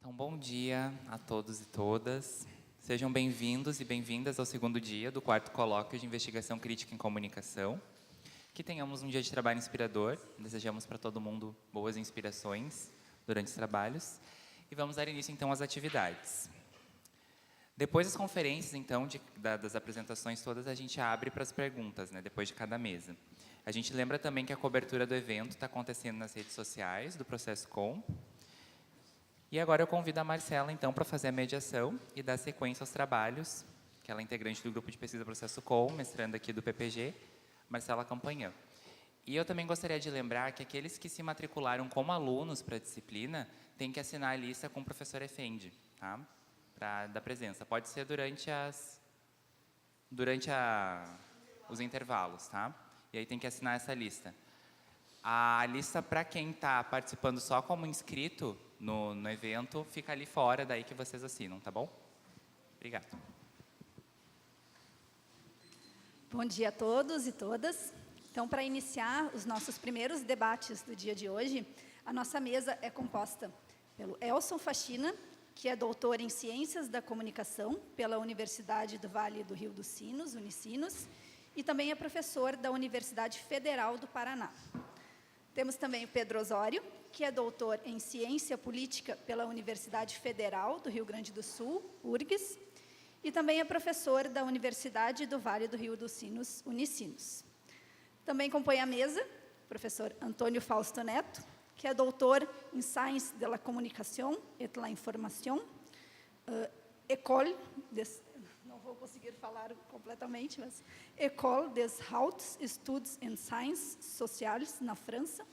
Então, bom dia a todos e todas. Sejam bem-vindos e bem-vindas ao segundo dia do quarto colóquio de Investigação Crítica em Comunicação. Que tenhamos um dia de trabalho inspirador. Desejamos para todo mundo boas inspirações durante os trabalhos. E vamos dar início, então, às atividades. Depois das conferências, então, das apresentações todas, a gente abre para as perguntas, né, depois de cada mesa. A gente lembra também que a cobertura do evento está acontecendo nas redes sociais do Processo Com. E agora eu convido a Marcela, então, para fazer a mediação e dar sequência aos trabalhos, que ela é integrante do Grupo de Pesquisa Processo Com, mestranda aqui do PPG, Marcela Campanhã. E eu também gostaria de lembrar que aqueles que se matricularam como alunos para a disciplina têm que assinar a lista com o professor Efendi, tá? Para dar presença. Pode ser durante os intervalos, tá? E aí tem que assinar essa lista. A lista para quem está participando só como inscrito no evento fica ali fora, daí que vocês assinam, tá bom? Obrigado. Bom dia a todos e todas. Então, para iniciar os nossos primeiros debates do dia de hoje, a nossa mesa é composta pelo Elson Faxina, que é doutor em Ciências da Comunicação pela Universidade do Vale do Rio dos Sinos, Unicinos, e também é professor da Universidade Federal do Paraná. Temos também o Pedro Osório, que é doutor em Ciência Política pela Universidade Federal do Rio Grande do Sul, URGS, e também é professor da Universidade do Vale do Rio dos Sinos, Unicinos. Também compõe a mesa o professor Antônio Fausto Neto, que é doutor em Sciences de la Comunicación et la Información, École des... Não vou conseguir falar completamente, mas École des Hautes Etudes en Sciences Sociales, na França.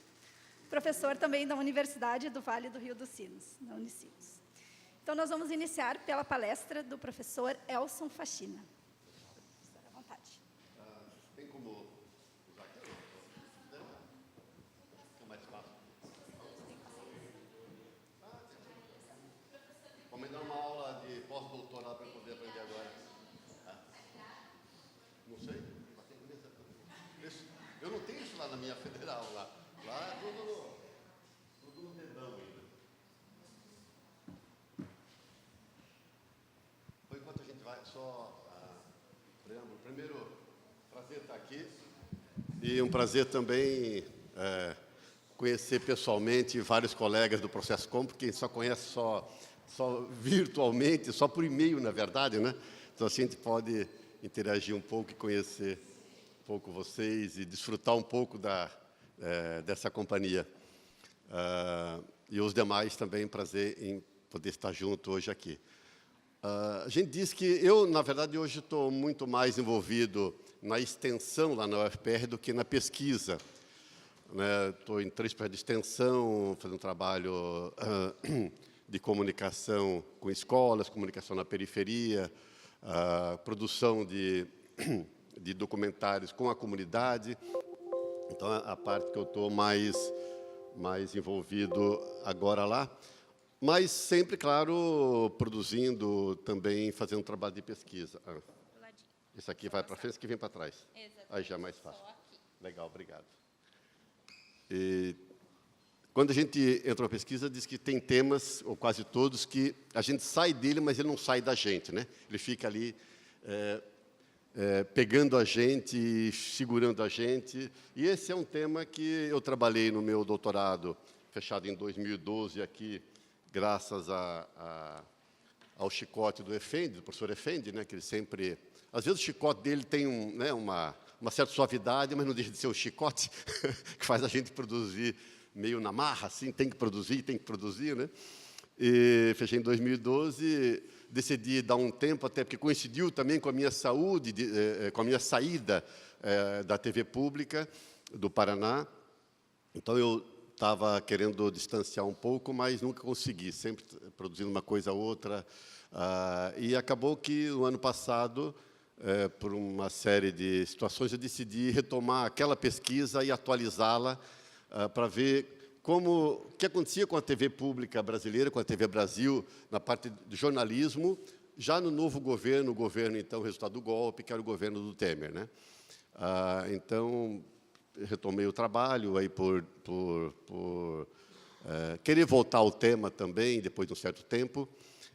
Professor também da Universidade do Vale do Rio dos Sinos, na Unicinos. Então, nós vamos iniciar pela palestra do professor Elson Faxina. À vontade. Tem como usar aqui? Fica mais fácil. Vamos dar uma aula de pós-doutorado para poder aprender agora. Não sei. Eu não tenho isso lá na minha federal. Lá é tudo no dedão ainda. Por enquanto a gente vai só... preâmbulo. Primeiro, prazer estar aqui. E um prazer também conhecer pessoalmente vários colegas do Processo Com, porque só conhece só virtualmente, só por e-mail, na verdade, né? Então, assim, a gente pode interagir um pouco e conhecer um pouco vocês e desfrutar um pouco dessa companhia. E os demais também, prazer em poder estar junto hoje aqui. A gente diz que eu, na verdade, hoje estou muito mais envolvido na extensão lá na UFPR do que na pesquisa. Estou em 3 projetos de extensão, fazendo um trabalho de comunicação com escolas, comunicação na periferia, produção de documentários com a comunidade. Então, a parte que eu estou mais envolvido agora lá. Mas sempre, claro, produzindo também, fazendo trabalho de pesquisa. Isso aqui vai para frente, isso aqui vem para trás. Exatamente. Aí já é mais fácil. Legal, obrigado. E quando a gente entra na pesquisa, diz que tem temas, ou quase todos, que a gente sai dele, mas ele não sai da gente, né? Ele fica ali pegando a gente, segurando a gente. E esse é um tema que eu trabalhei no meu doutorado, fechado em 2012 aqui, graças ao chicote do Efendi, do professor Efendi, né, que ele sempre... Às vezes o chicote dele tem uma certa suavidade, mas não deixa de ser o chicote que faz a gente produzir meio na marra, assim, tem que produzir, né? E fechei em 2012, decidi dar um tempo, até porque coincidiu também com a minha saúde, com a minha saída da TV pública do Paraná. Então, eu estava querendo distanciar um pouco, mas nunca consegui, sempre produzindo uma coisa ou outra. E acabou que, no ano passado, por uma série de situações, eu decidi retomar aquela pesquisa e atualizá-la para ver o que acontecia com a TV pública brasileira, com a TV Brasil, na parte do jornalismo, já no novo governo, o governo, então, resultado do golpe, que era o governo do Temer, né? Então, retomei o trabalho aí por querer voltar ao tema também, depois de um certo tempo,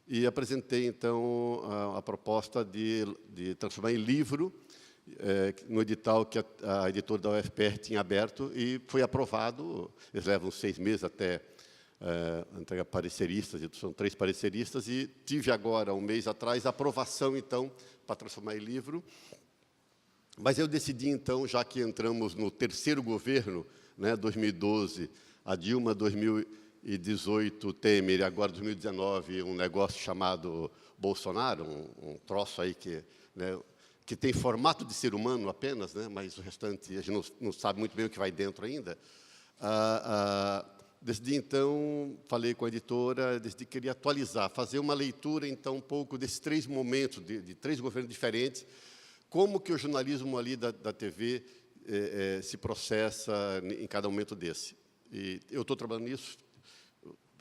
e apresentei, então, a proposta de transformar em livro, no edital que a editora da UFPR tinha aberto, e foi aprovado. Eles levam 6 meses até entregar pareceristas, são 3 pareceristas, e tive agora, um mês atrás, a aprovação, então, para transformar em livro. Mas eu decidi, então, já que entramos no 3º governo, né, 2012, a Dilma, 2018, Temer, e agora 2019, um negócio chamado Bolsonaro, um troço aí que, né, que tem formato de ser humano apenas, né, mas o restante a gente não sabe muito bem o que vai dentro ainda. Decidi, então, falei com a editora, decidi que queria atualizar, fazer uma leitura, então, um pouco desses 3 momentos, de 3 governos diferentes, como que o jornalismo ali da TV se processa em cada momento desse. E eu estou trabalhando nisso.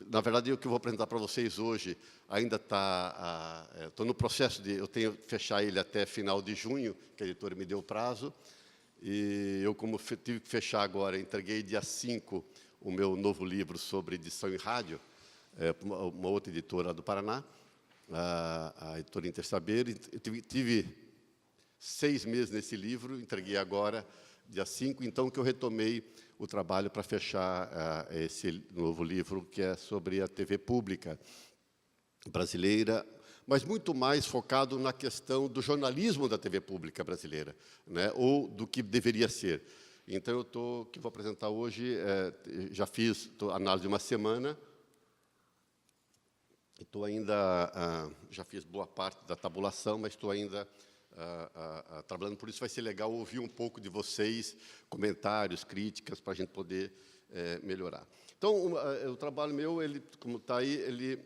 Na verdade, o que eu vou apresentar para vocês hoje ainda está... Estou no processo eu tenho que fechar ele até final de junho, que a editora me deu o prazo, e eu, como tive que fechar agora, entreguei dia 5 o meu novo livro sobre edição em rádio, uma outra editora do Paraná, a editora Intersaber. Eu tive 6 meses nesse livro, entreguei agora, dia 5, então que eu retomei o trabalho para fechar esse novo livro, que é sobre a TV pública brasileira, mas muito mais focado na questão do jornalismo da TV pública brasileira, né, ou do que deveria ser. Então, o que vou apresentar hoje, já fiz análise de uma semana, estou ainda, já fiz boa parte da tabulação, mas estou ainda trabalhando, por isso vai ser legal ouvir um pouco de vocês, comentários, críticas, para a gente poder melhorar. Então, o trabalho meu, ele, como está aí,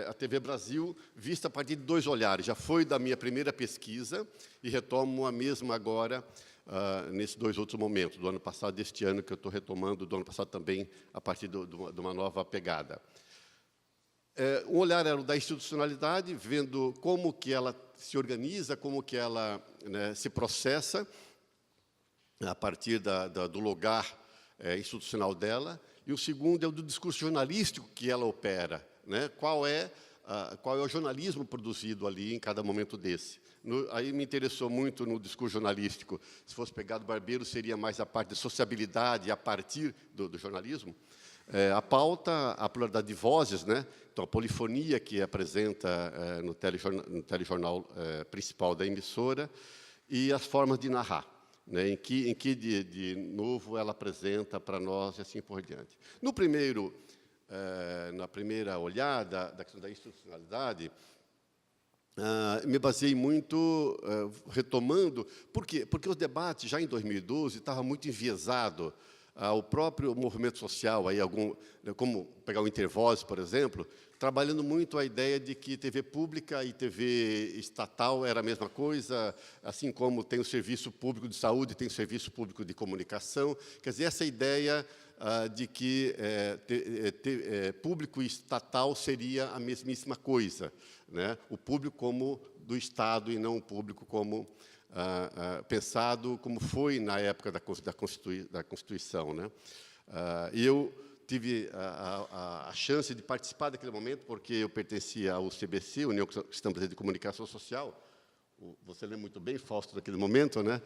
a TV Brasil, vista a partir de 2 olhares. Já foi da minha primeira pesquisa e retomo a mesma agora, nesses 2 outros momentos, do ano passado e deste ano, que eu estou retomando, do ano passado também, a partir de uma nova pegada. Um olhar era o da institucionalidade, vendo como que ela se organiza, como que ela, né, se processa a partir do lugar institucional dela. E o segundo é o do discurso jornalístico que ela opera, né? Qual é o jornalismo produzido ali em cada momento desse. Aí me interessou muito no discurso jornalístico. Se fosse pegado Barbeiro, seria mais a parte de sociabilidade a partir do jornalismo. A pauta, a pluralidade de vozes, né? Então, a polifonia que apresenta no telejornal principal da emissora, e as formas de narrar, né? Em que de novo ela apresenta para nós e assim por diante. Na primeira olhada da questão da institucionalidade, me baseei muito retomando. Por quê? Porque os debates, já em 2012, estavam muito enviesados ao próprio movimento social, aí como pegar o Intervoz, por exemplo, trabalhando muito a ideia de que TV pública e TV estatal era a mesma coisa, assim como tem o serviço público de saúde, tem o serviço público de comunicação. Quer dizer, essa ideia de que público e estatal seria a mesmíssima coisa, né? O público como do Estado e não o público como pensado como foi na época da Constituição, né? E eu tive a chance de participar daquele momento, porque eu pertencia ao CBC, União Cristã Brasileira de Comunicação Social. Você lembra muito bem, Fausto, naquele momento, né?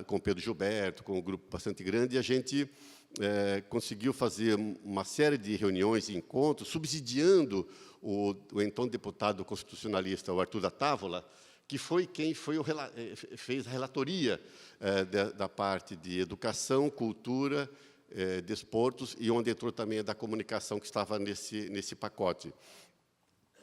Com Pedro Gilberto, com um grupo bastante grande, e a gente conseguiu fazer uma série de reuniões e encontros, subsidiando o então deputado constitucionalista, o Arthur da Távola, que foi quem fez a relatoria da parte de educação, cultura, desportos, e onde entrou também a da comunicação, que estava nesse pacote.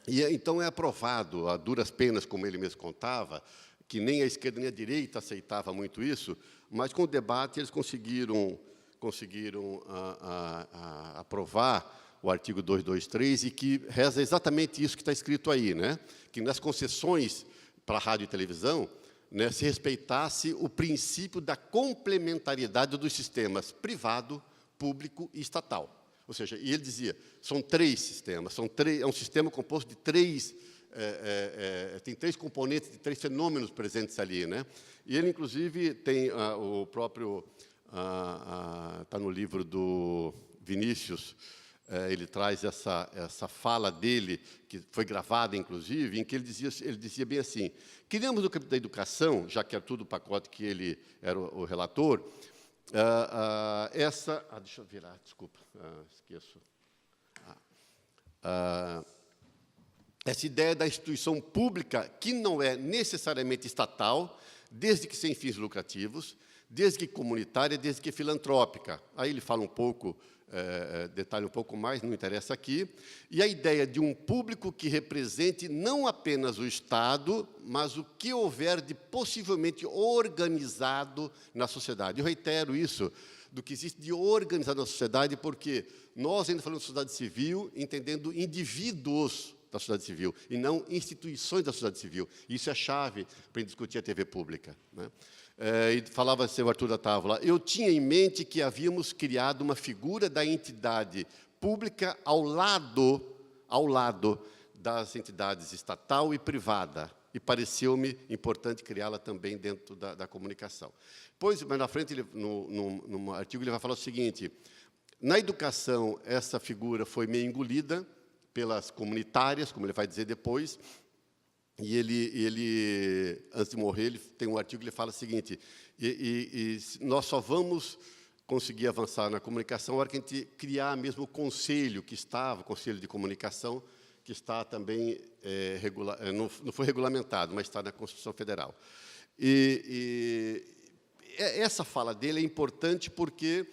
E então é aprovado, a duras penas, como ele mesmo contava, que nem a esquerda nem a direita aceitava muito isso, mas com o debate eles conseguiram aprovar o artigo 223, e que reza exatamente isso que está escrito aí, né? Que nas concessões para rádio e televisão, né, se respeitasse o princípio da complementariedade dos sistemas privado, público e estatal. Ou seja, e ele dizia, são 3 sistemas, é um sistema composto de 3, tem 3 componentes, de 3 fenômenos presentes ali, né? E ele, inclusive, tem o próprio, está no livro do Vinícius, ele traz essa fala dele, que foi gravada, inclusive, em que ele dizia bem assim: queríamos no capítulo da educação, já que era tudo o pacote que ele era o relator, deixa eu virar, desculpa, esqueço. Essa ideia da instituição pública, que não é necessariamente estatal, desde que sem fins lucrativos, desde que comunitária, desde que filantrópica. Aí ele fala um pouco, detalha um pouco mais, não interessa aqui. E a ideia de um público que represente não apenas o Estado, mas o que houver de possivelmente organizado na sociedade. Eu reitero isso, do que existe de organizado na sociedade, porque nós ainda falamos de sociedade civil, entendendo indivíduos da sociedade civil, e não instituições da sociedade civil. Isso é a chave para discutir a TV pública, né? E falava o seu Arthur da Távola, eu tinha em mente que havíamos criado uma figura da entidade pública ao lado das entidades estatal e privada, e pareceu-me importante criá-la também dentro da comunicação. Pois, mais na frente, num artigo, ele vai falar o seguinte: na educação, essa figura foi meio engolida pelas comunitárias, como ele vai dizer depois, e ele, antes de morrer, ele tem um artigo que ele fala o seguinte: nós só vamos conseguir avançar na comunicação na hora que a gente criar mesmo o conselho o Conselho de Comunicação, que está também, não foi regulamentado, mas está na Constituição Federal. Essa fala dele é importante porque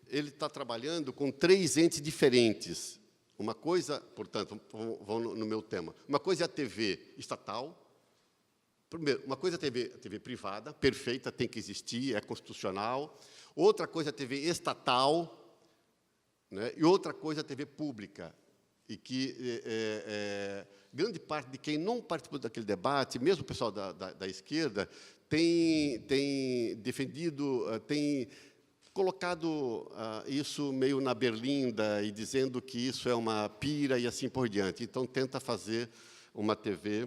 ele está trabalhando com 3 entes diferentes. Uma coisa, portanto, vão no meu tema, uma coisa é a TV estatal. Primeiro, uma coisa é a TV privada, perfeita, tem que existir, é constitucional. Outra coisa é a TV estatal, né? E outra coisa é a TV pública. E que grande parte de quem não participou daquele debate, mesmo o pessoal da esquerda, tem defendido, tem colocado isso meio na berlinda e dizendo que isso é uma pira e assim por diante. Então, tenta fazer uma TV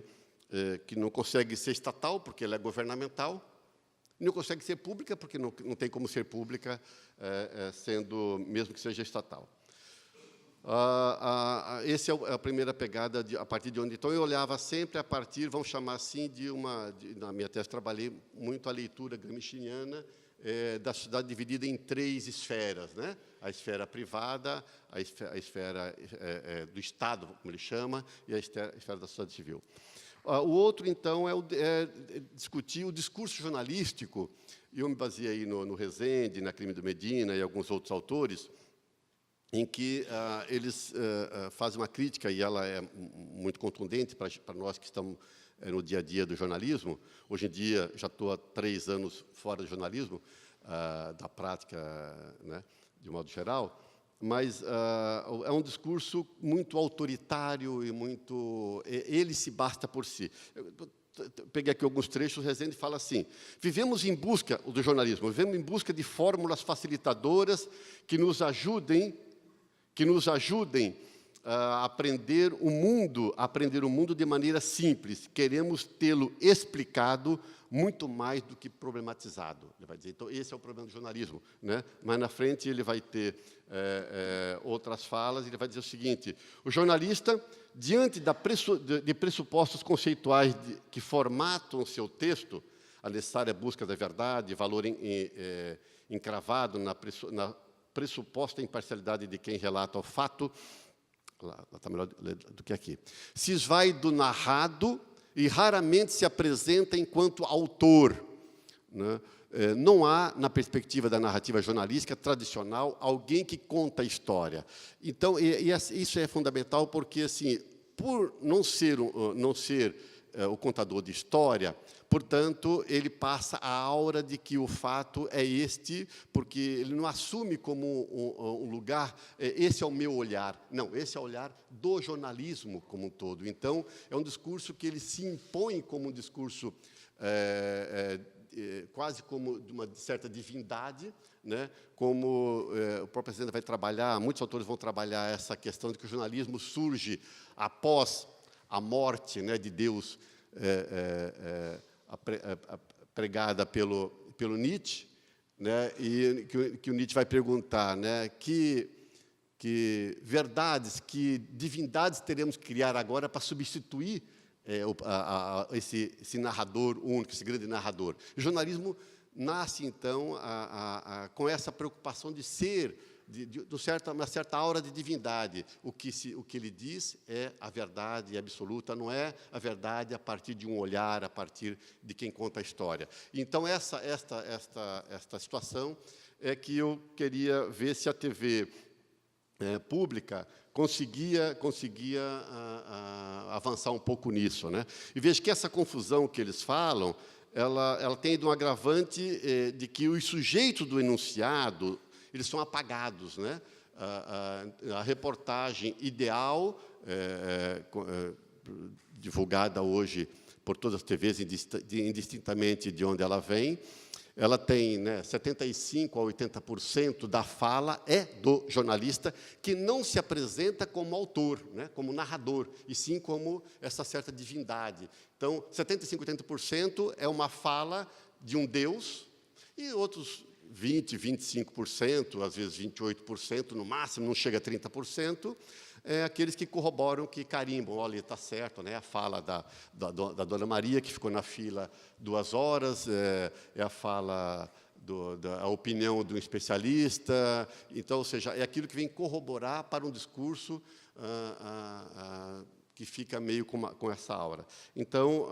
que não consegue ser estatal, porque ela é governamental, não consegue ser pública, porque não tem como ser pública, mesmo que seja estatal. Essa é a primeira pegada, a partir de onde... Então, eu olhava sempre a partir, vamos chamar assim, na minha tese, trabalhei muito a leitura gramsciana, da sociedade dividida em 3 esferas, né? A esfera privada, a esfera do Estado, como ele chama, e a esfera da sociedade civil. O outro, então, é discutir o discurso jornalístico, e eu me baseei aí no Rezende, na Clímaco Medina e alguns outros autores, em que eles fazem uma crítica, e ela é muito contundente para nós que estamos no dia a dia do jornalismo. Hoje em dia, já estou há 3 anos fora do jornalismo, da prática, né, de modo geral, mas é um discurso muito autoritário e muito... Ele se basta por si. Eu peguei aqui alguns trechos, o Rezende fala assim: vivemos em busca, do jornalismo, vivemos em busca de fórmulas facilitadoras que nos ajudem a aprender o mundo de maneira simples. Queremos tê-lo explicado muito mais do que problematizado. Ele vai dizer, então, esse é o problema do jornalismo, né? Mas, na frente, ele vai ter outras falas, ele vai dizer o seguinte: o jornalista, diante de pressupostos conceituais que formatam o seu texto, a necessária busca da verdade, valor encravado na pressuposta imparcialidade de quem relata o fato, lá está melhor do que aqui, se esvai do narrado e raramente se apresenta enquanto autor, né? Não há, na perspectiva da narrativa jornalística tradicional, alguém que conta a história. Então, isso é fundamental porque, assim, por não ser o contador de história, portanto, ele passa a aura de que o fato é este, porque ele não assume como um lugar, esse é o meu olhar. Não, esse é o olhar do jornalismo como um todo. Então, é um discurso que ele se impõe como um discurso quase como de uma certa divindade, né? Como o próprio presidente vai trabalhar, muitos autores vão trabalhar essa questão de que o jornalismo surge após a morte, né, de Deus, pregada pelo Nietzsche, né, e que o Nietzsche vai perguntar, né, que verdades, que divindades teremos que criar agora para substituir esse narrador único, esse grande narrador. O jornalismo nasce, então, com essa preocupação de ser, uma certa aura de divindade. O que ele diz é a verdade absoluta, não é a verdade a partir de um olhar, a partir de quem conta a história. Então, esta situação é que eu queria ver se a TV pública conseguia avançar um pouco nisso, né? E veja que essa confusão que eles falam, ela tem um agravante de que os sujeitos do enunciado, eles são apagados, né? A reportagem ideal, divulgada hoje por todas as TVs, indistintamente de onde ela vem, ela tem, né, 75% a 80% da fala é do jornalista, que não se apresenta como autor, né, como narrador, e sim como essa certa divindade. Então, 75% a 80% é uma fala de um Deus, e outros 20%, 25%, às vezes 28%, no máximo, não chega a 30%, aqueles que corroboram, que carimbam, olha, está certo, né? A fala da Dona Maria, que ficou na fila 2 horas, a fala, a opinião do especialista. Então, ou seja, é aquilo que vem corroborar para um discurso que fica meio com essa aura. Então,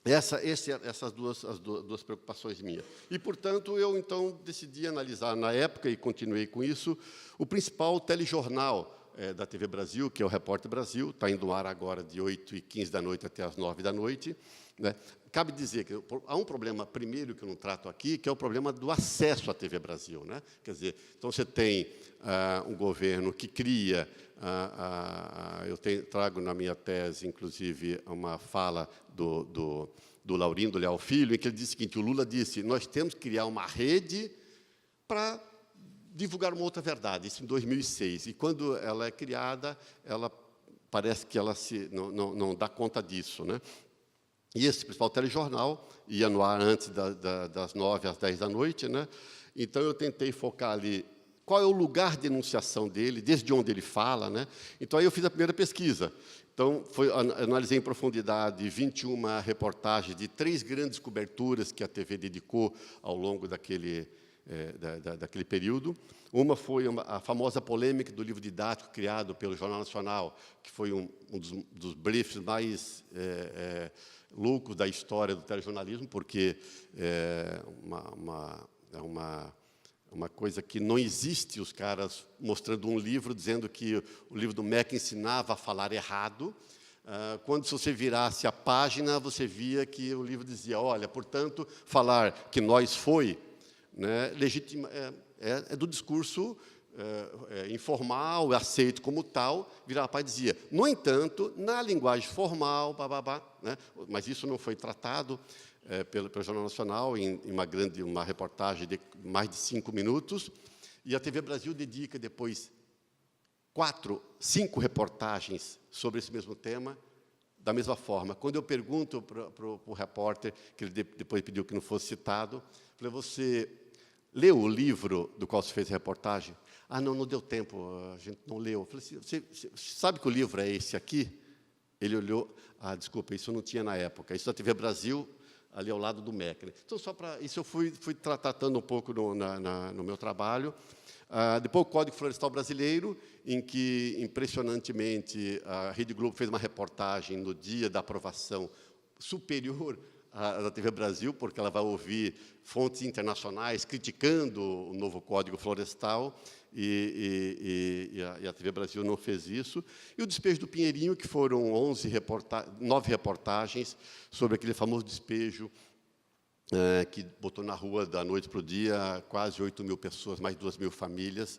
essas duas preocupações minhas. E, portanto, eu, então, decidi analisar, na época, e continuei com isso, o principal telejornal da TV Brasil, que é o Repórter Brasil, está indo ao ar agora de 8h15 da noite até as 9 da noite. Né? Cabe dizer que há um problema, primeiro, que eu não trato aqui, que é o problema do acesso à TV Brasil. Né? Quer dizer, então, você tem um governo que cria... eu trago na minha tese, inclusive, uma fala do Laurindo Leal Filho, em que ele disse o seguinte: o Lula disse, nós temos que criar uma rede para divulgar uma outra verdade, isso em 2006. E, quando ela é criada, parece que ela não dá conta disso. Né? E esse principal telejornal ia no ar antes das 9 às 10 da noite. Né? Então, eu tentei focar ali qual é o lugar de enunciação dele, desde onde ele fala. Né? Então, aí eu fiz a primeira pesquisa. Então, analisei em profundidade 21 reportagens de 3 grandes coberturas que a TV dedicou ao longo daquele período. Uma foi a famosa polêmica do livro didático criado pelo Jornal Nacional, que foi um dos briefs mais loucos da história do telejornalismo, porque é uma coisa que não existe, os caras mostrando um livro, dizendo que o livro do MEC ensinava a falar errado. Quando, se você virasse a página, você via que o livro dizia, olha, portanto, falar que nós foi, né, legitima, é do discurso informal, aceito como tal, virava a página e dizia, no entanto, na linguagem formal, né, mas isso não foi tratado pelo Jornal Nacional, em uma reportagem de mais de 5 minutos, e a TV Brasil dedica depois 5 reportagens sobre esse mesmo tema, da mesma forma. Quando eu pergunto para o repórter, que ele depois pediu que não fosse citado, falei, você leu o livro do qual você fez a reportagem? Ah, não deu tempo, a gente não leu. Eu falei assim, você sabe que o livro é esse aqui? Ele olhou, desculpa, isso não tinha na época, isso da TV Brasil, ali ao lado do MEC. Né? Então, só para isso eu fui tratando um pouco no meu trabalho. Depois, o Código Florestal Brasileiro, em que, impressionantemente, a Rede Globo fez uma reportagem no dia da aprovação superior à da TV Brasil, porque ela vai ouvir fontes internacionais criticando o novo Código Florestal, e a TV Brasil não fez isso. E o despejo do Pinheirinho, que foram 9 reportagens sobre aquele famoso despejo que botou na rua da noite para o dia quase 8.000 pessoas, mais 2.000 famílias,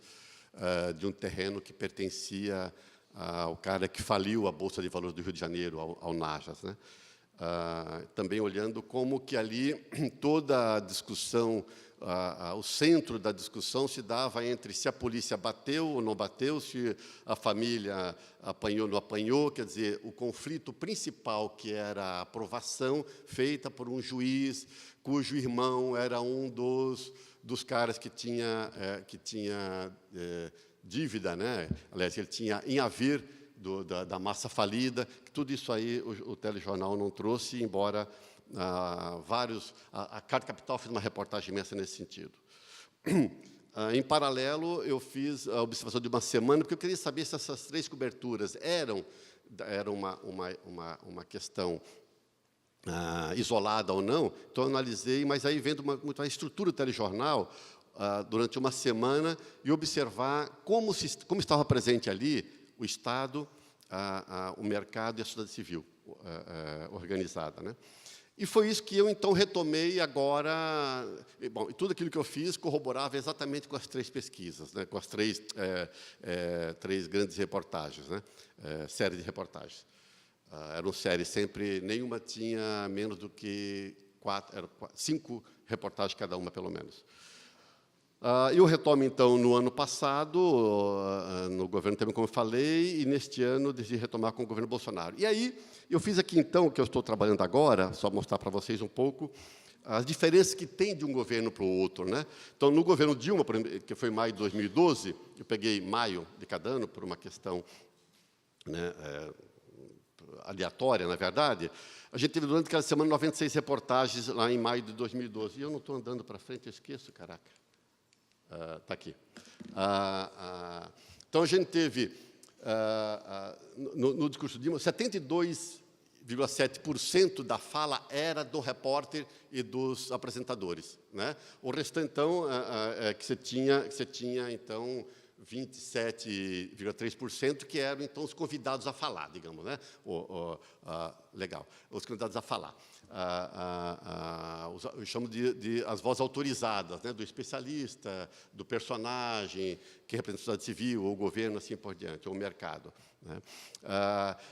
de um terreno que pertencia ao cara que faliu a Bolsa de Valores do Rio de Janeiro, ao Najas. Né? Também olhando como que ali toda a discussão, o centro da discussão se dava entre se a polícia bateu ou não bateu, se a família apanhou ou não apanhou, quer dizer, o conflito principal, que era a aprovação feita por um juiz cujo irmão era um dos dos caras que tinha dívida, né? Aliás, ele tinha em haver da massa falida. Tudo isso aí o telejornal não trouxe, embora a Carta Capital fez uma reportagem imensa nesse sentido. Em paralelo, eu fiz a observação de uma semana, porque eu queria saber se essas 3 coberturas eram uma questão isolada ou não. Então, eu analisei, mas aí vendo muito a estrutura do telejornal durante uma semana e observar como estava presente ali o Estado, o mercado e a sociedade civil organizada, né? E foi isso que eu, então, retomei agora. Bom, e tudo aquilo que eu fiz corroborava exatamente com as 3 pesquisas, né? Com as 3 grandes reportagens, né? Séries de reportagens. Eram séries sempre, nenhuma tinha menos do que 5 reportagens cada uma, pelo menos. Eu retomo, então, no ano passado, no governo Temer, como eu falei, e neste ano decidi retomar com o governo Bolsonaro. E aí, eu fiz aqui, então, o que eu estou trabalhando agora, só mostrar para vocês um pouco, as diferenças que tem de um governo para o outro, né? Então, no governo Dilma, que foi em maio de 2012, eu peguei maio de cada ano, por uma questão, né, aleatória, na verdade, a gente teve, durante aquela semana, 96 reportagens lá em maio de 2012. E eu não estou andando para frente, eu esqueço, caraca. Está aqui. Então, a gente teve, no discurso de Dilma, 72,7% da fala era do repórter e dos apresentadores, né? O restante, então, que você tinha, então, 27,3%, que eram, então, os convidados a falar, digamos, né? Legal, os convidados a falar. Eu chamo de as vozes autorizadas, né? Do especialista, do personagem, que representa a sociedade civil, ou o governo, assim por diante, ou o mercado, né?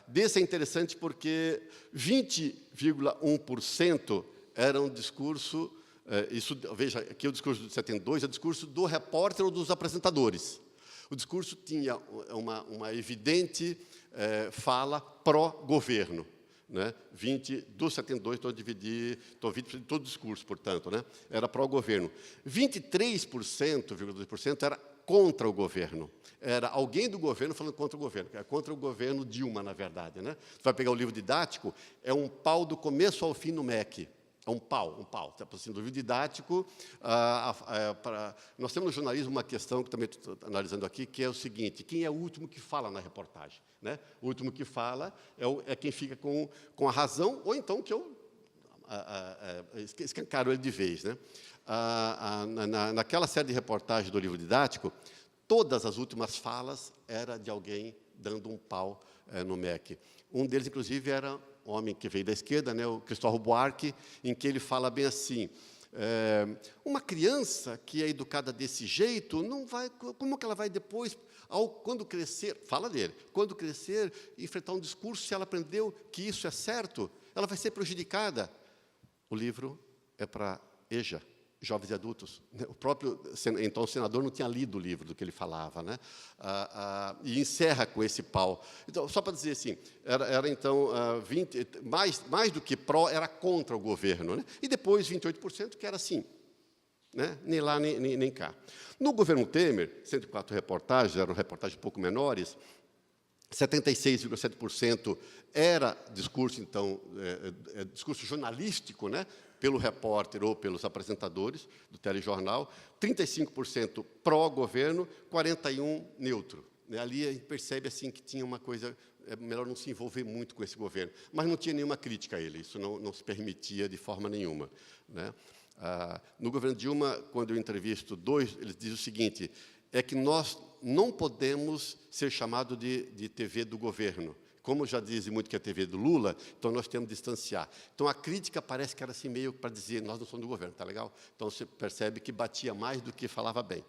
Desse é interessante porque 20,1% era um discurso, veja, aqui o discurso de 72 é o discurso do repórter ou dos apresentadores. O discurso tinha uma evidente fala pró-governo, né? 20 dos 72, então dividi, 20% de todo o discurso, portanto, né? Era pró-governo. 23,2% era contra o governo. Era alguém do governo falando contra o governo. É contra o governo Dilma, na verdade, né? Você vai pegar o livro didático, é um pau do começo ao fim no MEC. É um pau. Assim, do livro didático, nós temos no jornalismo uma questão que também estou analisando aqui, que é o seguinte: quem é o último que fala na reportagem, né? O último que fala é quem fica com a razão, ou então que eu escancaro ele de vez, né? Naquela série de reportagens do livro didático, todas as últimas falas era de alguém dando um pau no MEC. Um deles, inclusive, era um homem que veio da esquerda, né, o Cristóvão Buarque, em que ele fala bem assim: uma criança que é educada desse jeito, não vai, como que ela vai depois, quando crescer, fala dele, quando crescer, enfrentar um discurso, se ela aprendeu que isso é certo, ela vai ser prejudicada. O livro é para EJA, jovens e adultos. O próprio, então, o senador não tinha lido o livro do que ele falava, né? E encerra com esse pau. Então, só para dizer assim, era então, mais do que pró, era contra o governo, né? E depois 28% que era assim, né? Nem lá, nem cá. No governo Temer, 104 reportagens, eram reportagens um pouco menores, 76,7% era discurso, então, discurso jornalístico, né? Pelo repórter ou pelos apresentadores do telejornal, 35% pró-governo, 41% neutro. Ali a gente percebe assim, que tinha uma coisa, é melhor não se envolver muito com esse governo, mas não tinha nenhuma crítica a ele, isso não se permitia de forma nenhuma, né? No governo Dilma, quando eu entrevisto dois, eles dizem o seguinte: é que nós não podemos ser chamados de TV do governo. Como já dizem muito que é a TV do Lula, então nós temos que distanciar. Então, a crítica parece que era assim meio para dizer, nós não somos do governo, tá legal? Então, você percebe que batia mais do que falava bem,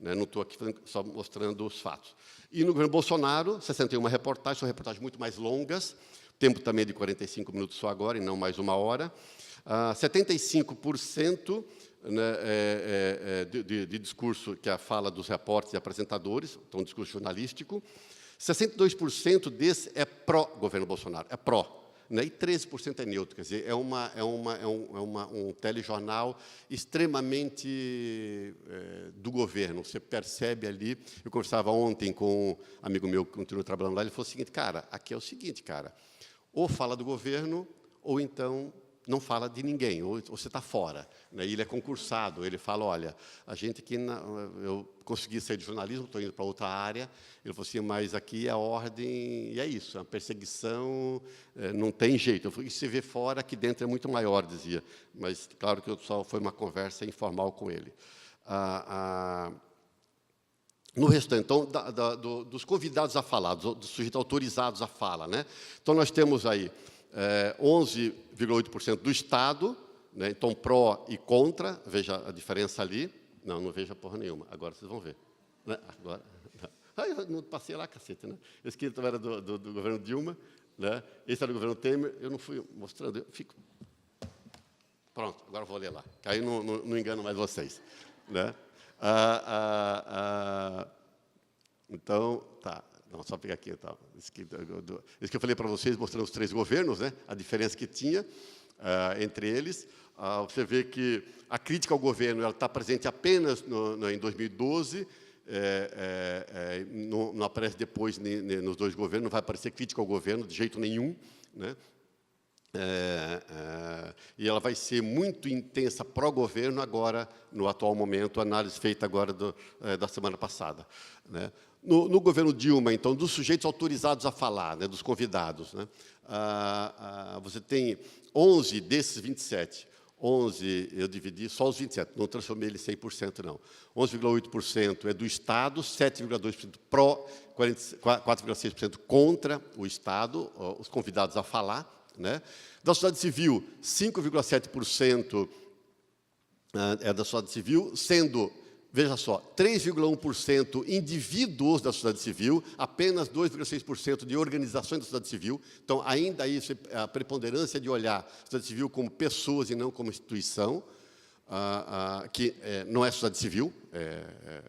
né? Não estou aqui só mostrando os fatos. E no governo Bolsonaro, 61 reportagens, são reportagens muito mais longas, tempo também de 45 minutos só agora, e não mais 1 hora. 75%, né, de discurso, que é a fala dos repórteres e apresentadores, então um discurso jornalístico. 62% desse é pró-governo Bolsonaro, é pró. né, e 13% é neutro. Quer dizer, um telejornal extremamente do governo. Você percebe ali. Eu conversava ontem com um amigo meu que continua trabalhando lá, ele falou o seguinte, cara, aqui é o seguinte, cara, ou fala do governo, ou então não fala de ninguém, ou você está fora. Né? Ele é concursado, ele fala, olha, a gente aqui, eu consegui sair de jornalismo, estou indo para outra área, ele falou assim, mas aqui a ordem, e é isso, a perseguição não tem jeito. Eu falei, e se vê fora, aqui dentro é muito maior, dizia. Mas, claro que só foi uma conversa informal com ele. No restante, então, dos convidados a falar, dos sujeitos autorizados à fala, né? Então, nós temos aí 11,8% do Estado, né? Então, pró e contra, veja a diferença ali. Não veja porra nenhuma, agora vocês vão ver. Né? Agora, eu não passei lá, cacete, né? Esse aqui era do governo Dilma, né? Esse era do governo Temer, eu não fui mostrando, eu fico... Pronto, agora vou ler lá, que aí não engano mais vocês. Né? Então, tá. Não, só pegar aqui, então. Isso que eu falei para vocês, mostrando os 3 governos, né? A diferença que tinha entre eles. Você vê que a crítica ao governo está presente apenas em 2012, não aparece depois nos 2 governos, não vai aparecer crítica ao governo de jeito nenhum. Né? E ela vai ser muito intensa pró-governo agora, no atual momento, a análise feita agora da semana passada. Né? No governo Dilma, então, dos sujeitos autorizados a falar, né, dos convidados, né, você tem 11 desses 27, 11 eu dividi, só os 27, não transformei ele em 100%, não. 11,8% é do Estado, 7,2% pró, 4,6% contra o Estado, os convidados a falar. Né? Da sociedade civil, 5,7% é da sociedade civil, sendo, veja só, 3,1% indivíduos da sociedade civil, apenas 2,6% de organizações da sociedade civil. Então, ainda isso, a preponderância de olhar a sociedade civil como pessoas e não como instituição, que não é sociedade civil,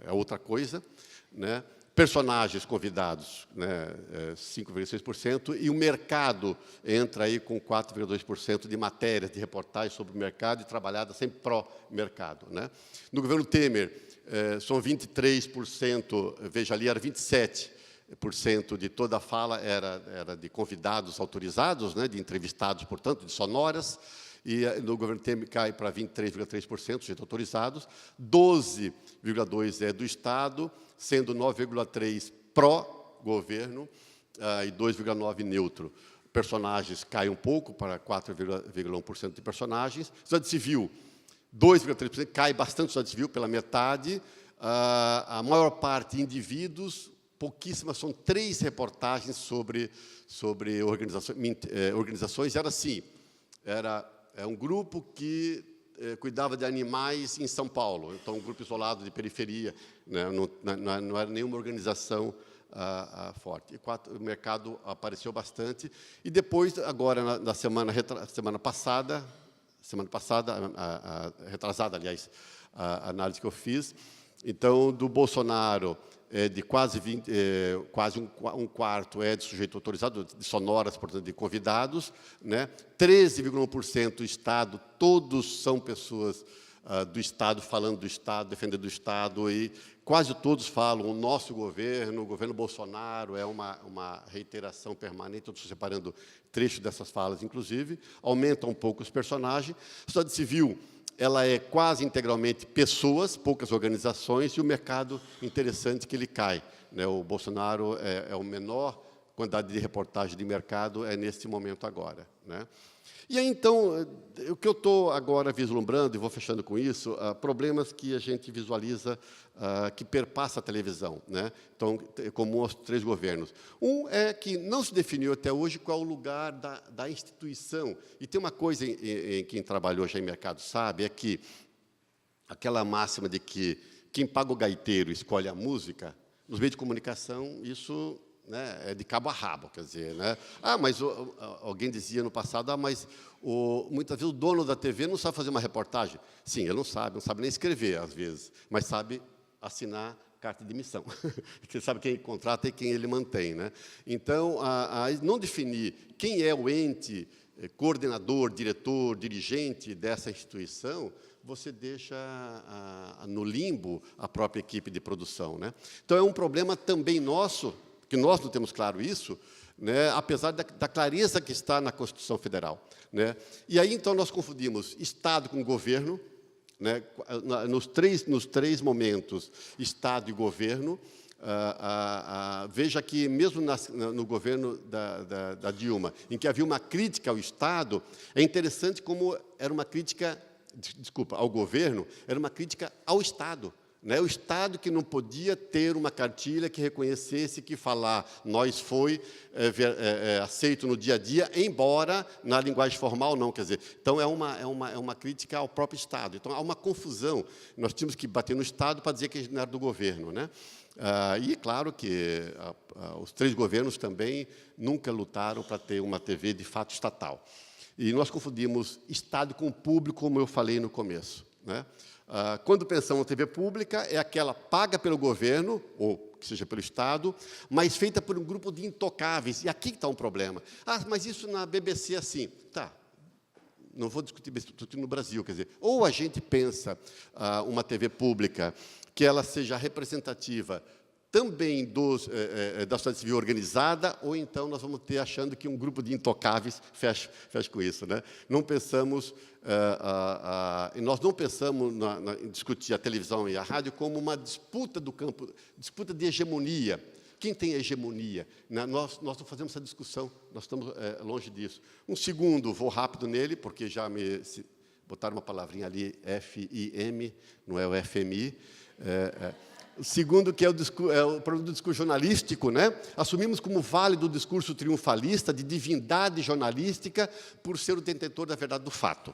é outra coisa. Né? Personagens convidados, né, 5,6%, e o mercado entra aí com 4,2% de matérias, de reportagens sobre o mercado e trabalhada sempre pró-mercado. Né? No governo Temer, são 23%, veja ali, era 27% de toda a fala era de convidados autorizados, né, de entrevistados, portanto, de sonoras, e no governo Temer cai para 23,3%, sujeitos autorizados, 12,2% é do Estado, sendo 9,3% pró-governo e 2,9% neutro. Personagens cai um pouco para 4,1% de personagens. Sociedade civil, 2,3%, cai bastante sociedade civil, pela metade. A maior parte indivíduos, pouquíssimas, são 3 reportagens sobre organizações. Era assim, era um grupo que cuidava de animais em São Paulo, então um grupo isolado de periferia, né? Não era nenhuma organização forte. O mercado apareceu bastante, e depois, agora, na semana passada, retrasada, aliás, a análise que eu fiz, então, do Bolsonaro, de quase um quarto é de sujeito autorizado, de sonoras, portanto, de convidados, né? 13,1% do Estado, todos são pessoas do Estado, falando do Estado, defendendo o Estado, e quase todos falam o nosso governo, o governo Bolsonaro, é uma reiteração permanente. Eu estou separando trechos dessas falas, inclusive, aumenta um pouco os personagens. A sociedade civil, ela é quase integralmente pessoas, poucas organizações, e o mercado, interessante que ele cai. Né? O Bolsonaro é o menor quantidade de reportagem de mercado neste momento agora. Né? E aí, então, o que eu estou agora vislumbrando, e vou fechando com isso, problemas que a gente visualiza que perpassa a televisão, né? Então, é comum aos 3 governos. Um é que não se definiu até hoje qual é o lugar da instituição. E tem uma coisa em quem trabalhou já em mercado sabe, é que aquela máxima de que quem paga o gaiteiro escolhe a música, nos meios de comunicação, isso... né, é de cabo a rabo, quer dizer, né? Mas alguém dizia no passado, mas muitas vezes o dono da TV não sabe fazer uma reportagem. Sim, ele não sabe nem escrever, às vezes, mas sabe assinar carta de demissão. Você sabe quem contrata e quem ele mantém, né? Então, não definir quem é o ente coordenador, diretor, dirigente dessa instituição, você deixa no limbo a própria equipe de produção, né? Então, é um problema também nosso, que nós não temos claro isso, né, apesar da clareza que está na Constituição Federal, né? E aí, então, nós confundimos Estado com governo, né, nos três momentos, Estado e governo. Veja que, mesmo no governo da Dilma, em que havia uma crítica ao Estado, é interessante como era uma crítica, ao governo, era uma crítica ao Estado. Né? O Estado que não podia ter uma cartilha que reconhecesse que falar nós foi aceito no dia a dia, embora na linguagem formal não, quer dizer. Então, é uma crítica ao próprio Estado. Então, há uma confusão. Nós tínhamos que bater no Estado para dizer que a gente não era do governo, né? E, claro, que os três governos também nunca lutaram para ter uma TV de fato estatal. E nós confundimos Estado com público, como eu falei no começo, né? Quando pensamos em TV pública, é aquela paga pelo governo, ou que seja pelo Estado, mas feita por um grupo de intocáveis. E aqui está um problema. Mas isso na BBC é assim. Tá, não vou discutir no Brasil, quer dizer, ou a gente pensa uma TV pública que ela seja representativa também da sociedade civil organizada, ou então nós vamos ter achando que um grupo de intocáveis fecha com isso, né? Não pensamos, nós não pensamos em discutir a televisão e a rádio como uma disputa do campo, disputa de hegemonia. Quem tem hegemonia? Nós não fazemos essa discussão, nós estamos longe disso. Um segundo, vou rápido nele, porque já botaram uma palavrinha ali, FIM, não é o FMI. O segundo, que é o problema do discurso jornalístico, né? Assumimos como válido o discurso triunfalista de divindade jornalística por ser o detentor da verdade do fato.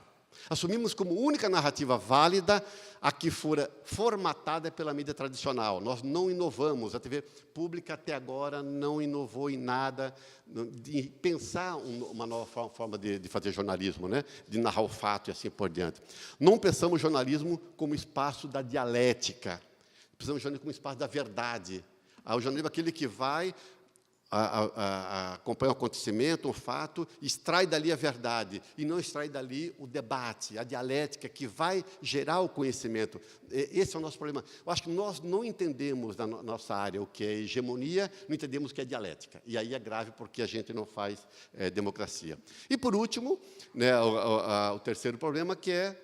Assumimos como única narrativa válida a que fora formatada pela mídia tradicional. Nós não inovamos. A TV pública, até agora, não inovou em nada de pensar uma nova forma de fazer jornalismo, né? De narrar o fato e assim por diante. Não pensamos o jornalismo como espaço da dialética. Precisamos de jornalismo como espaço da verdade. O jornalismo é aquele que vai, acompanha o acontecimento, um fato, extrai dali a verdade, e não extrai dali o debate, a dialética, que vai gerar o conhecimento. Esse é o nosso problema. Eu acho que nós não entendemos, na nossa área, o que é hegemonia, não entendemos o que é dialética. E aí é grave, porque a gente não faz democracia. E, por último, né, o terceiro problema, que é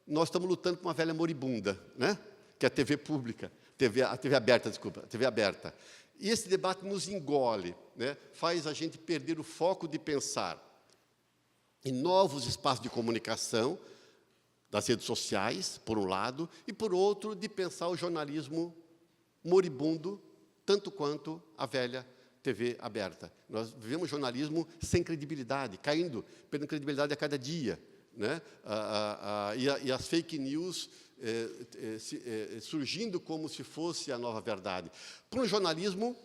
nós estamos lutando com uma velha moribunda, né, que é a TV pública. A TV aberta, desculpa, a TV aberta. E esse debate nos engole, né? Faz a gente perder o foco de pensar em novos espaços de comunicação, das redes sociais, por um lado, e, por outro, de pensar o jornalismo moribundo, tanto quanto a velha TV aberta. Nós vivemos jornalismo sem credibilidade, perdendo credibilidade a cada dia, né? E as fake news surgindo como se fosse a nova verdade. Para um jornalismo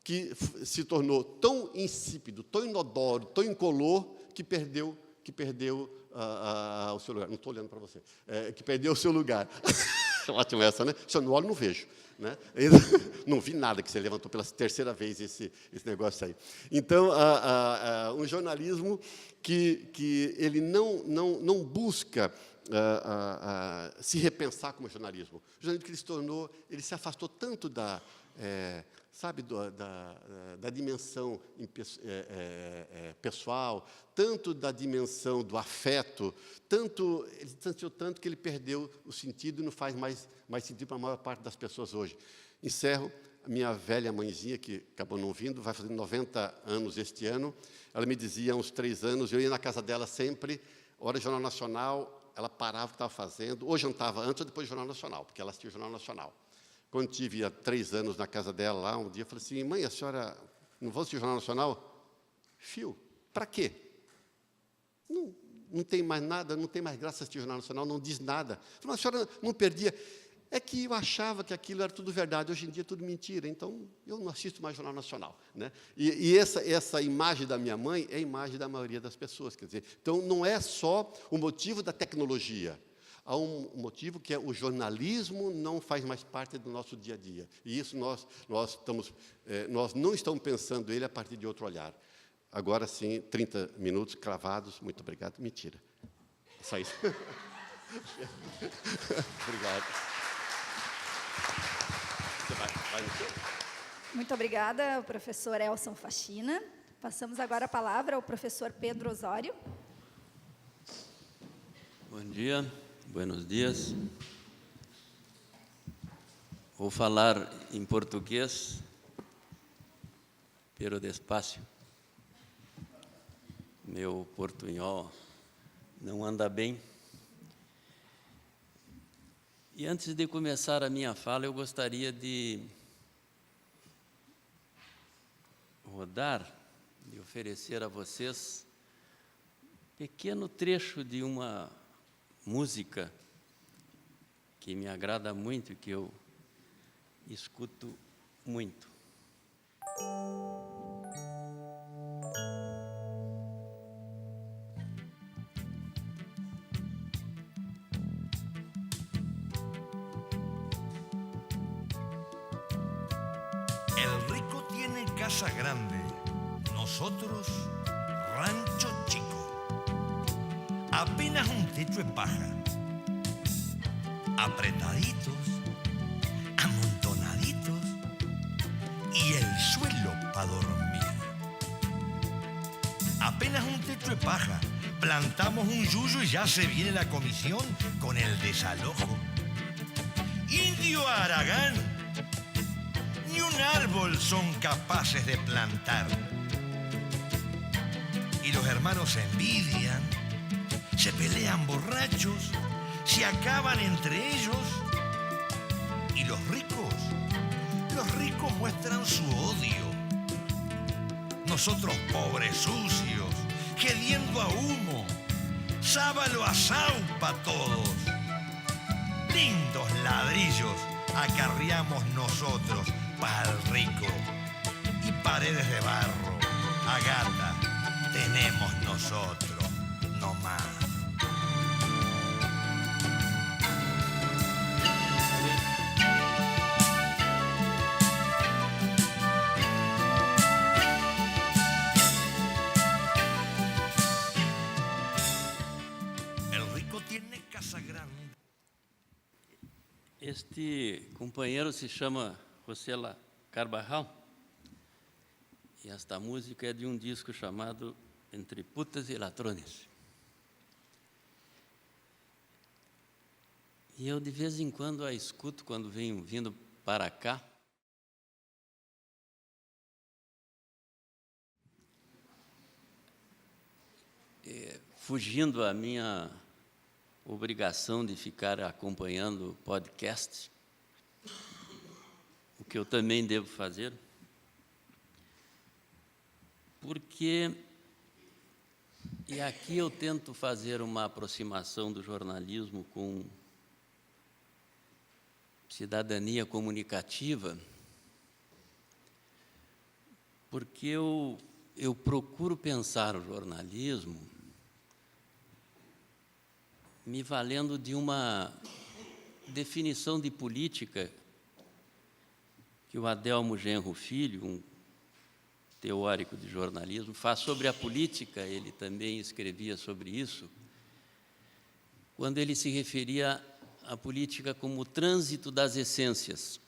que se tornou tão insípido, tão inodoro, tão incolor, que perdeu o seu lugar. Não estou olhando para você. Que perdeu o seu lugar. Ótimo essa, né? Se eu não olho, não vejo. Né? Não vi nada que você levantou pela terceira vez esse negócio aí. Então, um jornalismo que ele não busca se repensar como jornalismo. O jornalismo que ele se tornou, ele se afastou tanto da dimensão pessoal, tanto da dimensão do afeto, ele distanciou tanto que ele perdeu o sentido e não faz mais sentido para a maior parte das pessoas hoje. Encerro. A minha velha mãezinha, que acabou não vindo, vai fazer 90 anos este ano, ela me dizia há uns 3 anos, eu ia na casa dela sempre, hora de Jornal Nacional, ela parava o que estava fazendo, ou jantava antes ou depois do Jornal Nacional, porque ela assistia o Jornal Nacional. Quando tive há 3 anos na casa dela, lá, um dia, eu falei assim, mãe, a senhora não vai assistir o Jornal Nacional? Fio, para quê? Não tem mais nada, não tem mais graça assistir o Jornal Nacional, não diz nada. Eu falei, a senhora não perdia. É que eu achava que aquilo era tudo verdade, hoje em dia é tudo mentira, então eu não assisto mais Jornal Nacional, né? E essa imagem da minha mãe é a imagem da maioria das pessoas, quer dizer, então não é só o motivo da tecnologia. há um motivo que é o jornalismo não faz mais parte do nosso dia a dia. E isso nós não estamos pensando ele a partir de outro olhar. Agora sim, 30 minutos cravados. Muito obrigado. Mentira. Só isso. Obrigado. Você vai no seu? Muito obrigada, professor Elson Fachina. Passamos agora a palavra ao professor Pedro Osório. Bom dia, buenos dias. Vou falar em português, pero despacio. Meu portunhol não anda bem. E antes de começar a minha fala, eu gostaria de de oferecer a vocês um pequeno trecho de uma música que me agrada muito e que eu escuto muito. El rico tiene casa grande, nosotros rancho chico. Apenas un techo de paja, apretaditos, amontonaditos y el suelo para dormir. Apenas un techo de paja, plantamos un yuyo y ya se viene la comisión con el desalojo. Indio Aragán, ni un árbol son capaces de plantar. Y los hermanos se envidian, se pelean borrachos, se acaban entre ellos. Y los ricos muestran su odio. Nosotros pobres sucios, gediendo a humo, sábalo asau pa' todos. Lindos ladrillos acarreamos nosotros pa'l rico. Y paredes de barro, agata, tenemos nosotros, no más. El rico tiene casa grande. Este companheiro se chama José Carvajal e esta música é de um disco chamado Entre Putas e Ladrones. E eu de vez em quando a escuto quando venho vindo para cá. Fugindo à minha obrigação de ficar acompanhando o podcast, o que eu também devo fazer, porque, e aqui eu tento fazer uma aproximação do jornalismo com cidadania comunicativa, porque eu procuro pensar o jornalismo me valendo de uma definição de política que o Adelmo Genro Filho, um teórico de jornalismo, faz sobre a política. Ele também escrevia sobre isso, quando ele se referia à política como o trânsito das essências.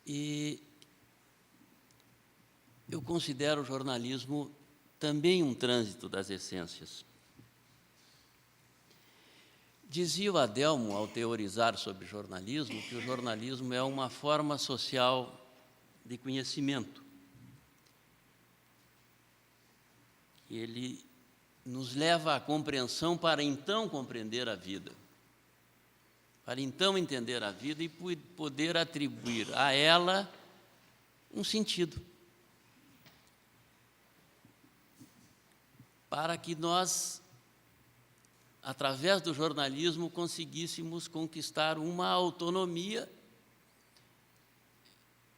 E eu considero o jornalismo também um trânsito das essências. Dizia o Adelmo, ao teorizar sobre jornalismo, que o jornalismo é uma forma social de conhecimento. Ele nos leva à compreensão para então compreender a vida, para então entender a vida e poder atribuir a ela um sentido, para que nós, através do jornalismo, conseguíssemos conquistar uma autonomia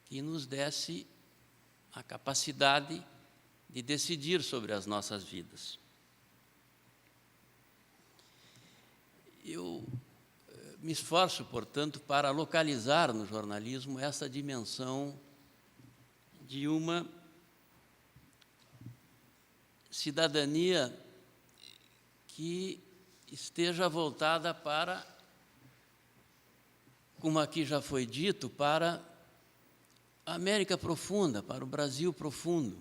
que nos desse a capacidade de decidir sobre as nossas vidas. Eu me esforço, portanto, para localizar no jornalismo essa dimensão de uma cidadania que esteja voltada para, como aqui já foi dito, para a América profunda, para o Brasil profundo.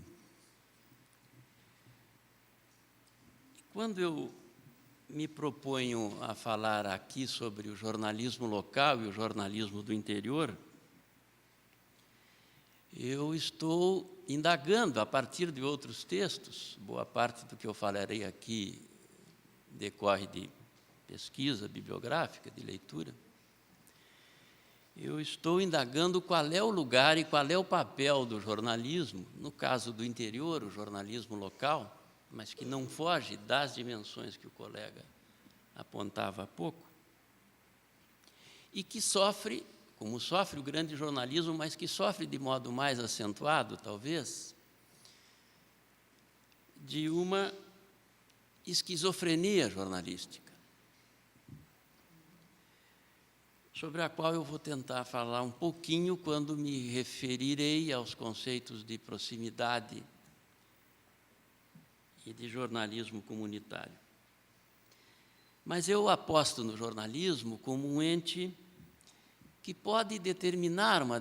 Quando eu me proponho a falar aqui sobre o jornalismo local e o jornalismo do interior, eu estou indagando a partir de outros textos. Boa parte do que eu falarei aqui decorre de pesquisa bibliográfica, de leitura. Eu estou indagando qual é o lugar e qual é o papel do jornalismo, no caso do interior, o jornalismo local, mas que não foge das dimensões que o colega apontava há pouco, e que sofre, como sofre o grande jornalismo, mas que sofre de modo mais acentuado, talvez, de uma esquizofrenia jornalística, sobre a qual eu vou tentar falar um pouquinho quando me referirei aos conceitos de proximidade e de jornalismo comunitário. Mas eu aposto no jornalismo como um ente que pode determinar uma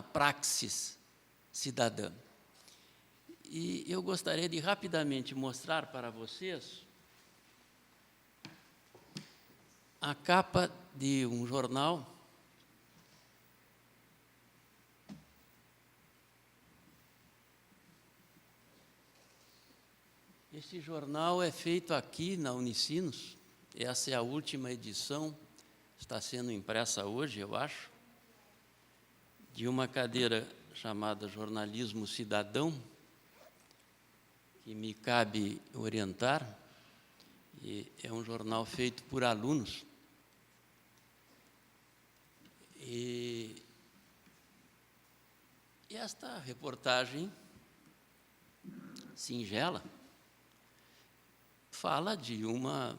praxis cidadã. E eu gostaria de rapidamente mostrar para vocês a capa de um jornal Esse jornal é feito aqui na Unicinos. Essa é a última edição, está sendo impressa hoje, eu acho, de uma cadeira chamada Jornalismo Cidadão, que me cabe orientar, e é um jornal feito por alunos. E esta reportagem singela fala de uma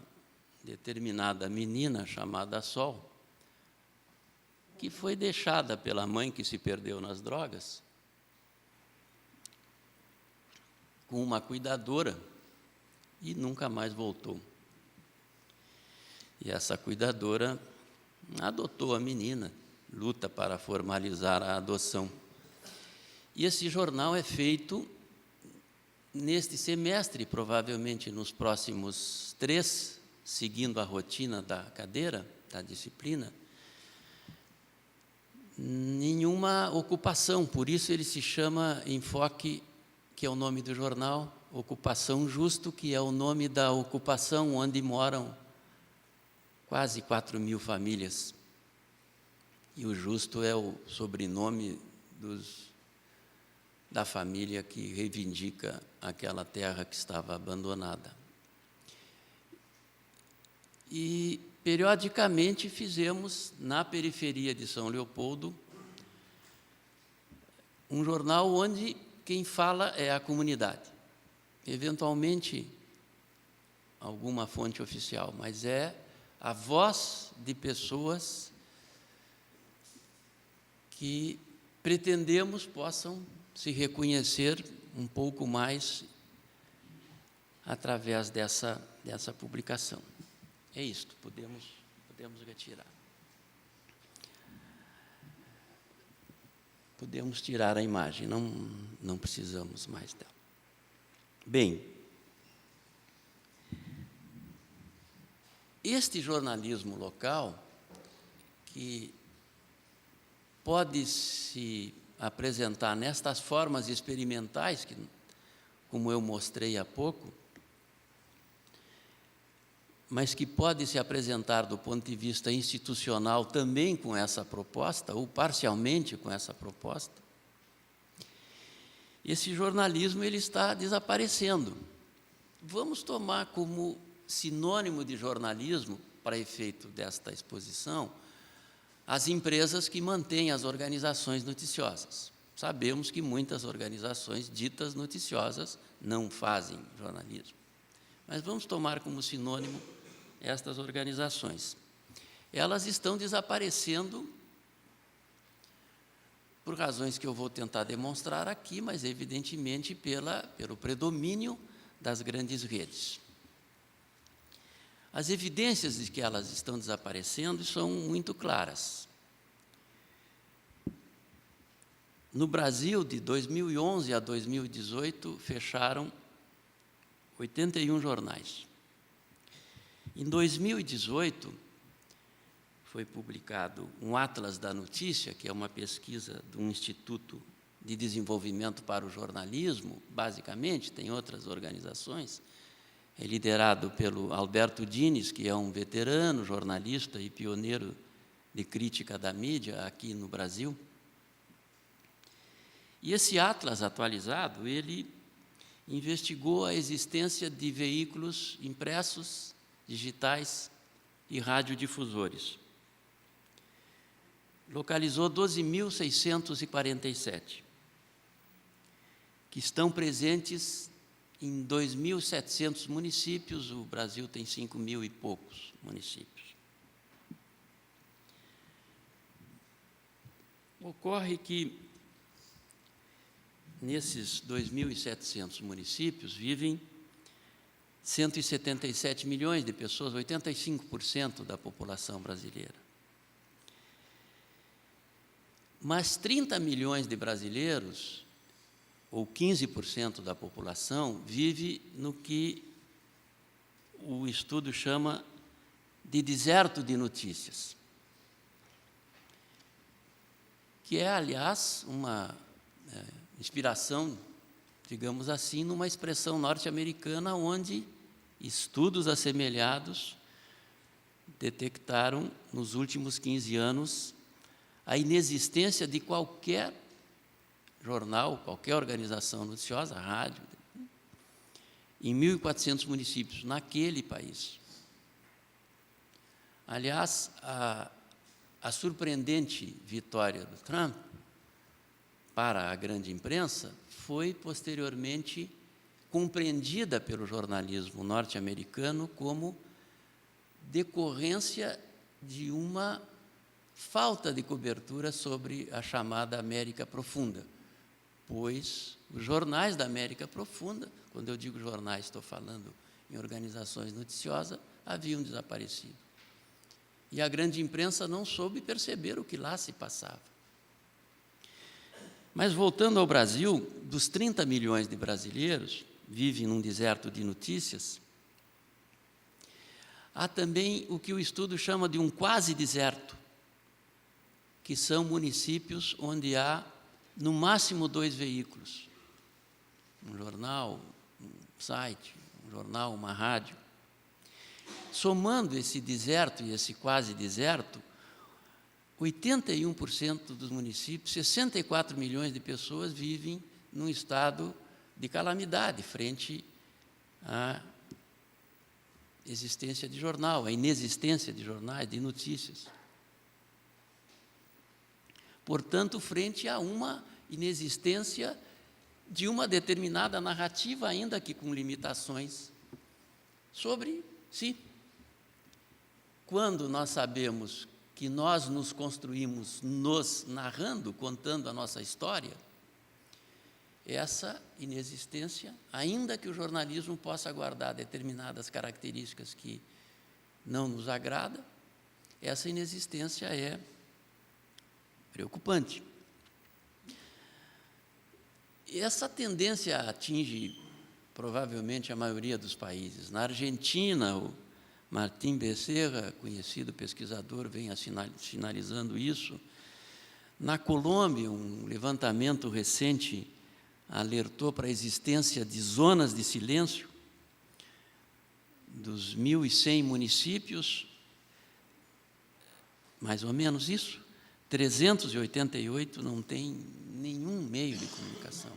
determinada menina chamada Sol, que foi deixada pela mãe que se perdeu nas drogas, com uma cuidadora, e nunca mais voltou. E essa cuidadora adotou a menina, luta para formalizar a adoção. E esse jornal é feito neste semestre, provavelmente nos próximos 3, seguindo a rotina da cadeira, da disciplina, nenhuma ocupação, por isso ele se chama Enfoque, que é o nome do jornal, Ocupação Justo, que é o nome da ocupação onde moram quase 4.000 famílias. E o Justo é o sobrenome da família que reivindica aquela terra que estava abandonada. E, periodicamente, fizemos, na periferia de São Leopoldo, um jornal onde quem fala é a comunidade. Eventualmente, alguma fonte oficial, mas é a voz de pessoas que pretendemos possam se reconhecer um pouco mais através dessa publicação. É isto, podemos retirar. Podemos tirar a imagem, não precisamos mais dela. Bem, este jornalismo local, que pode se apresentar nestas formas experimentais, que, como eu mostrei há pouco, mas que pode se apresentar do ponto de vista institucional também com essa proposta, ou parcialmente com essa proposta, esse jornalismo ele está desaparecendo. Vamos tomar como sinônimo de jornalismo, para efeito desta exposição, as empresas que mantêm as organizações noticiosas. Sabemos que muitas organizações ditas noticiosas não fazem jornalismo. Mas vamos tomar como sinônimo estas organizações. Elas estão desaparecendo por razões que eu vou tentar demonstrar aqui, mas evidentemente pelo predomínio das grandes redes. As evidências de que elas estão desaparecendo são muito claras. No Brasil, de 2011 a 2018, fecharam 81 jornais. Em 2018, foi publicado um Atlas da Notícia, que é uma pesquisa de um Instituto de Desenvolvimento para o Jornalismo, basicamente, tem outras organizações, é liderado pelo Alberto Dines, que é um veterano jornalista e pioneiro de crítica da mídia aqui no Brasil. E esse Atlas atualizado, ele investigou a existência de veículos impressos, digitais e radiodifusores. Localizou 12.647, que estão presentes em 2.700 municípios, o Brasil tem 5.000 e poucos municípios. Ocorre que nesses 2.700 municípios vivem 177 milhões de pessoas, 85% da população brasileira. Mas 30 milhões de brasileiros, ou 15% da população, vive no que o estudo chama de deserto de notícias, que é, aliás, uma inspiração, digamos assim, numa expressão norte-americana onde estudos assemelhados detectaram, nos últimos 15 anos, a inexistência de qualquer jornal, qualquer organização noticiosa, rádio, em 1.400 municípios, naquele país. Aliás, a surpreendente vitória do Trump para a grande imprensa foi, posteriormente, compreendida pelo jornalismo norte-americano como decorrência de uma falta de cobertura sobre a chamada América Profunda, pois os jornais da América Profunda, quando eu digo jornais, estou falando em organizações noticiosas, haviam desaparecido. E a grande imprensa não soube perceber o que lá se passava. Mas, voltando ao Brasil, dos 30 milhões de brasileiros vivem num deserto de notícias, há também o que o estudo chama de um quase deserto, que são municípios onde há, no máximo, 2 veículos. Um jornal, um site, um jornal, uma rádio. Somando esse deserto e esse quase deserto, 81% dos municípios, 64 milhões de pessoas vivem num estado de calamidade frente à existência de jornal, à inexistência de jornais, de notícias. Portanto, frente a uma inexistência de uma determinada narrativa, ainda que com limitações, sobre si. Quando nós sabemos que nós nos construímos nos narrando, contando a nossa história, essa inexistência, ainda que o jornalismo possa guardar determinadas características que não nos agradam, essa inexistência é preocupante. E essa tendência atinge provavelmente a maioria dos países. Na Argentina, o Martim Becerra, conhecido pesquisador, vem sinalizando isso. Na Colômbia, um levantamento recente alertou para a existência de zonas de silêncio. Dos 1.100 municípios, mais ou menos isso, 388 não tem nenhum meio de comunicação.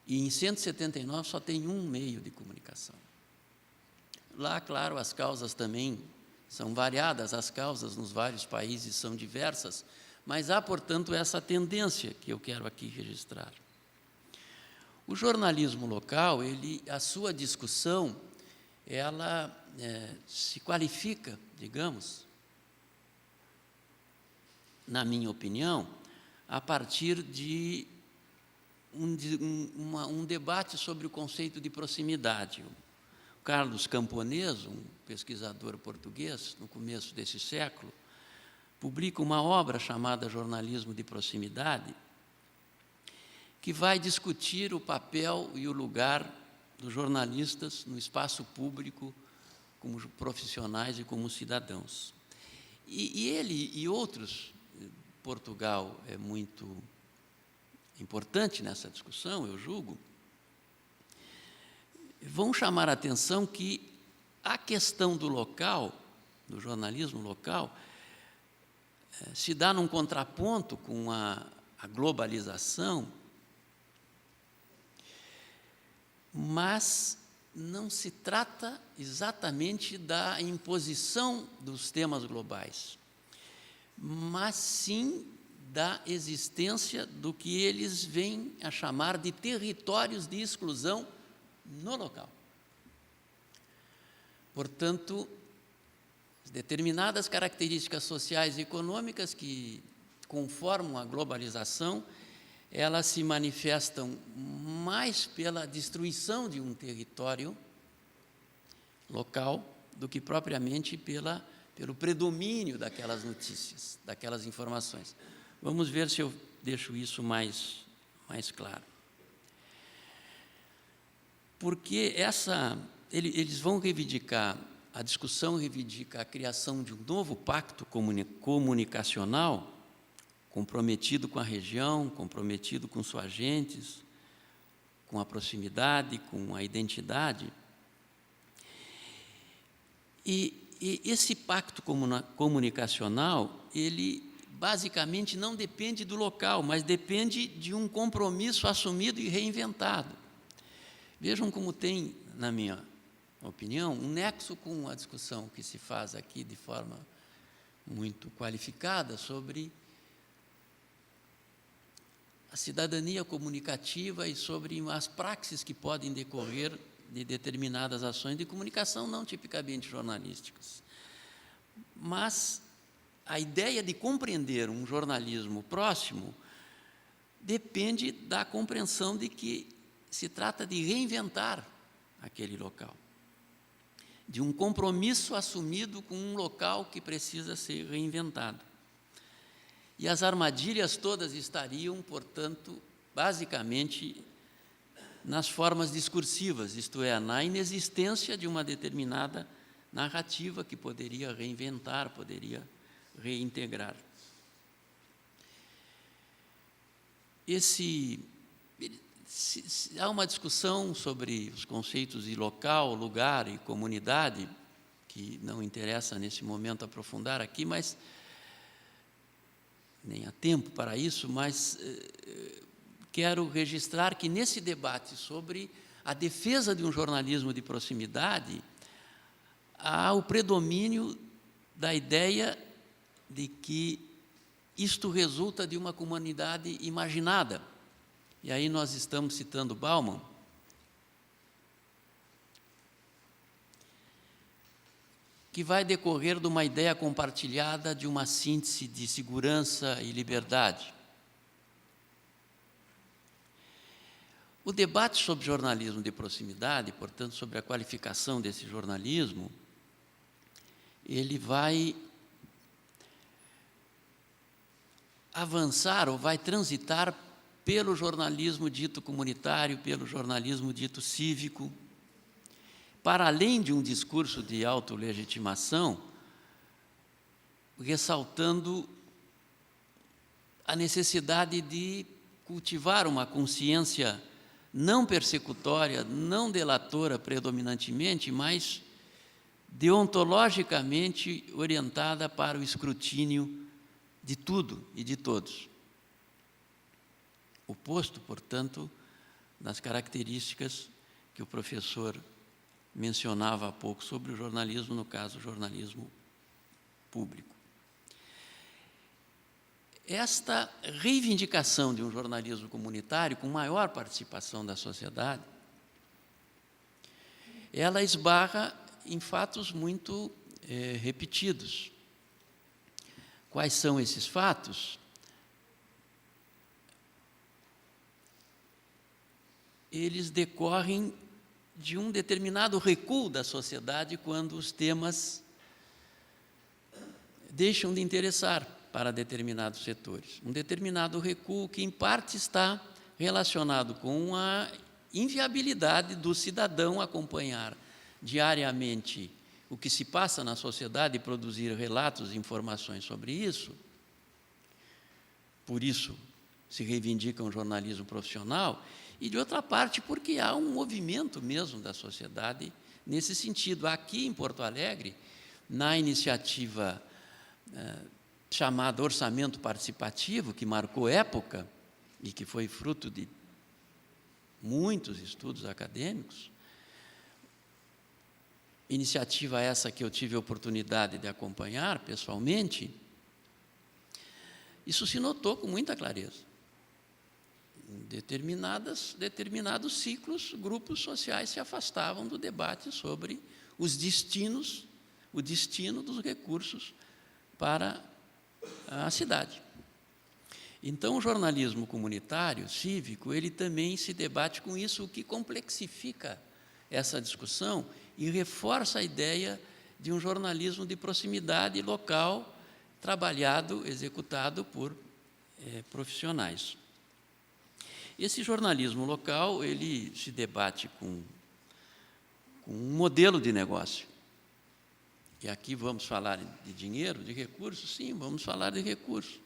E em 179 só tem um meio de comunicação. Lá, claro, as causas também são variadas, as causas nos vários países são diversas, mas há, portanto, essa tendência que eu quero aqui registrar. O jornalismo local, a sua discussão, ela se qualifica, digamos, na minha opinião, a partir de um debate sobre o conceito de proximidade. O Carlos Camponês, um pesquisador português, no começo desse século, publica uma obra chamada Jornalismo de Proximidade, que vai discutir o papel e o lugar dos jornalistas no espaço público como profissionais e como cidadãos. E ele e outros, Portugal é muito importante nessa discussão, eu julgo, vão chamar a atenção que a questão do local, do jornalismo local, se dá num contraponto com a globalização, mas não se trata exatamente da imposição dos temas globais, mas sim da existência do que eles vêm a chamar de territórios de exclusão no local. Portanto, determinadas características sociais e econômicas que conformam a globalização, elas se manifestam mais pela destruição de um território local do que propriamente pelo predomínio daquelas notícias, daquelas informações. Vamos ver se eu deixo isso mais claro. Porque eles vão reivindicar, a discussão reivindica a criação de um novo pacto comunicacional comprometido com a região, comprometido com suas gentes, com a proximidade, com a identidade. E esse pacto comunicacional, ele basicamente não depende do local, mas depende de um compromisso assumido e reinventado. Vejam como tem, na minha opinião, um nexo com a discussão que se faz aqui de forma muito qualificada sobre a cidadania comunicativa e sobre as praxes que podem decorrer de determinadas ações de comunicação não tipicamente jornalísticas. Mas a ideia de compreender um jornalismo próximo depende da compreensão de que se trata de reinventar aquele local, de um compromisso assumido com um local que precisa ser reinventado. E as armadilhas todas estariam, portanto, basicamente nas formas discursivas, isto é, na inexistência de uma determinada narrativa que poderia reinventar, poderia reintegrar. Há uma discussão sobre os conceitos de local, lugar e comunidade, que não interessa nesse momento aprofundar aqui, mas nem há tempo para isso, mas quero registrar que nesse debate sobre a defesa de um jornalismo de proximidade, há o predomínio da ideia de que isto resulta de uma comunidade imaginada. E aí nós estamos citando Bauman, que vai decorrer de uma ideia compartilhada de uma síntese de segurança e liberdade. O debate sobre jornalismo de proximidade, portanto, sobre a qualificação desse jornalismo, ele vai avançar ou vai transitar pelo jornalismo dito comunitário, pelo jornalismo dito cívico, para além de um discurso de autolegitimação, ressaltando a necessidade de cultivar uma consciência não persecutória, não delatora predominantemente, mas deontologicamente orientada para o escrutínio de tudo e de todos. Oposto, portanto, das características que o professor mencionava há pouco sobre o jornalismo, no caso, o jornalismo público. Esta reivindicação de um jornalismo comunitário com maior participação da sociedade, ela esbarra em fatos muito repetidos. Quais são esses fatos? Eles decorrem de um determinado recuo da sociedade quando os temas deixam de interessar para determinados setores. Um determinado recuo que, em parte, está relacionado com a inviabilidade do cidadão acompanhar diariamente o que se passa na sociedade e produzir relatos e informações sobre isso. Por isso, se reivindica um jornalismo profissional, e, de outra parte, porque há um movimento mesmo da sociedade nesse sentido. Aqui em Porto Alegre, na iniciativa chamada Orçamento Participativo, que marcou época e que foi fruto de muitos estudos acadêmicos, iniciativa essa que eu tive a oportunidade de acompanhar pessoalmente, isso se notou com muita clareza. Em determinados ciclos, grupos sociais se afastavam do debate sobre o destino dos recursos para a cidade. Então, o jornalismo comunitário, cívico, ele também se debate com isso, o que complexifica essa discussão e reforça a ideia de um jornalismo de proximidade local, trabalhado, executado por profissionais. Esse jornalismo local, ele se debate com um modelo de negócio. E aqui vamos falar de dinheiro, de recursos? Sim, vamos falar de recursos.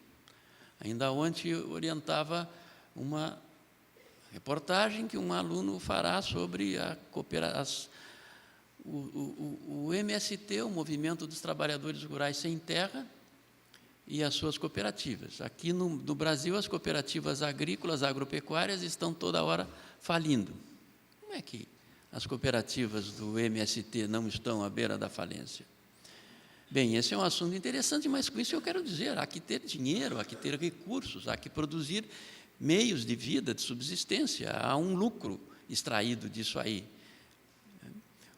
Ainda ontem eu orientava uma reportagem que um aluno fará sobre o MST, o Movimento dos Trabalhadores Rurais Sem Terra, e as suas cooperativas. Aqui no Brasil, as cooperativas agrícolas, agropecuárias, estão toda hora falindo. Como é que as cooperativas do MST não estão à beira da falência? Bem, esse é um assunto interessante, mas com isso eu quero dizer, há que ter dinheiro, há que ter recursos, há que produzir meios de vida, de subsistência, há um lucro extraído disso aí.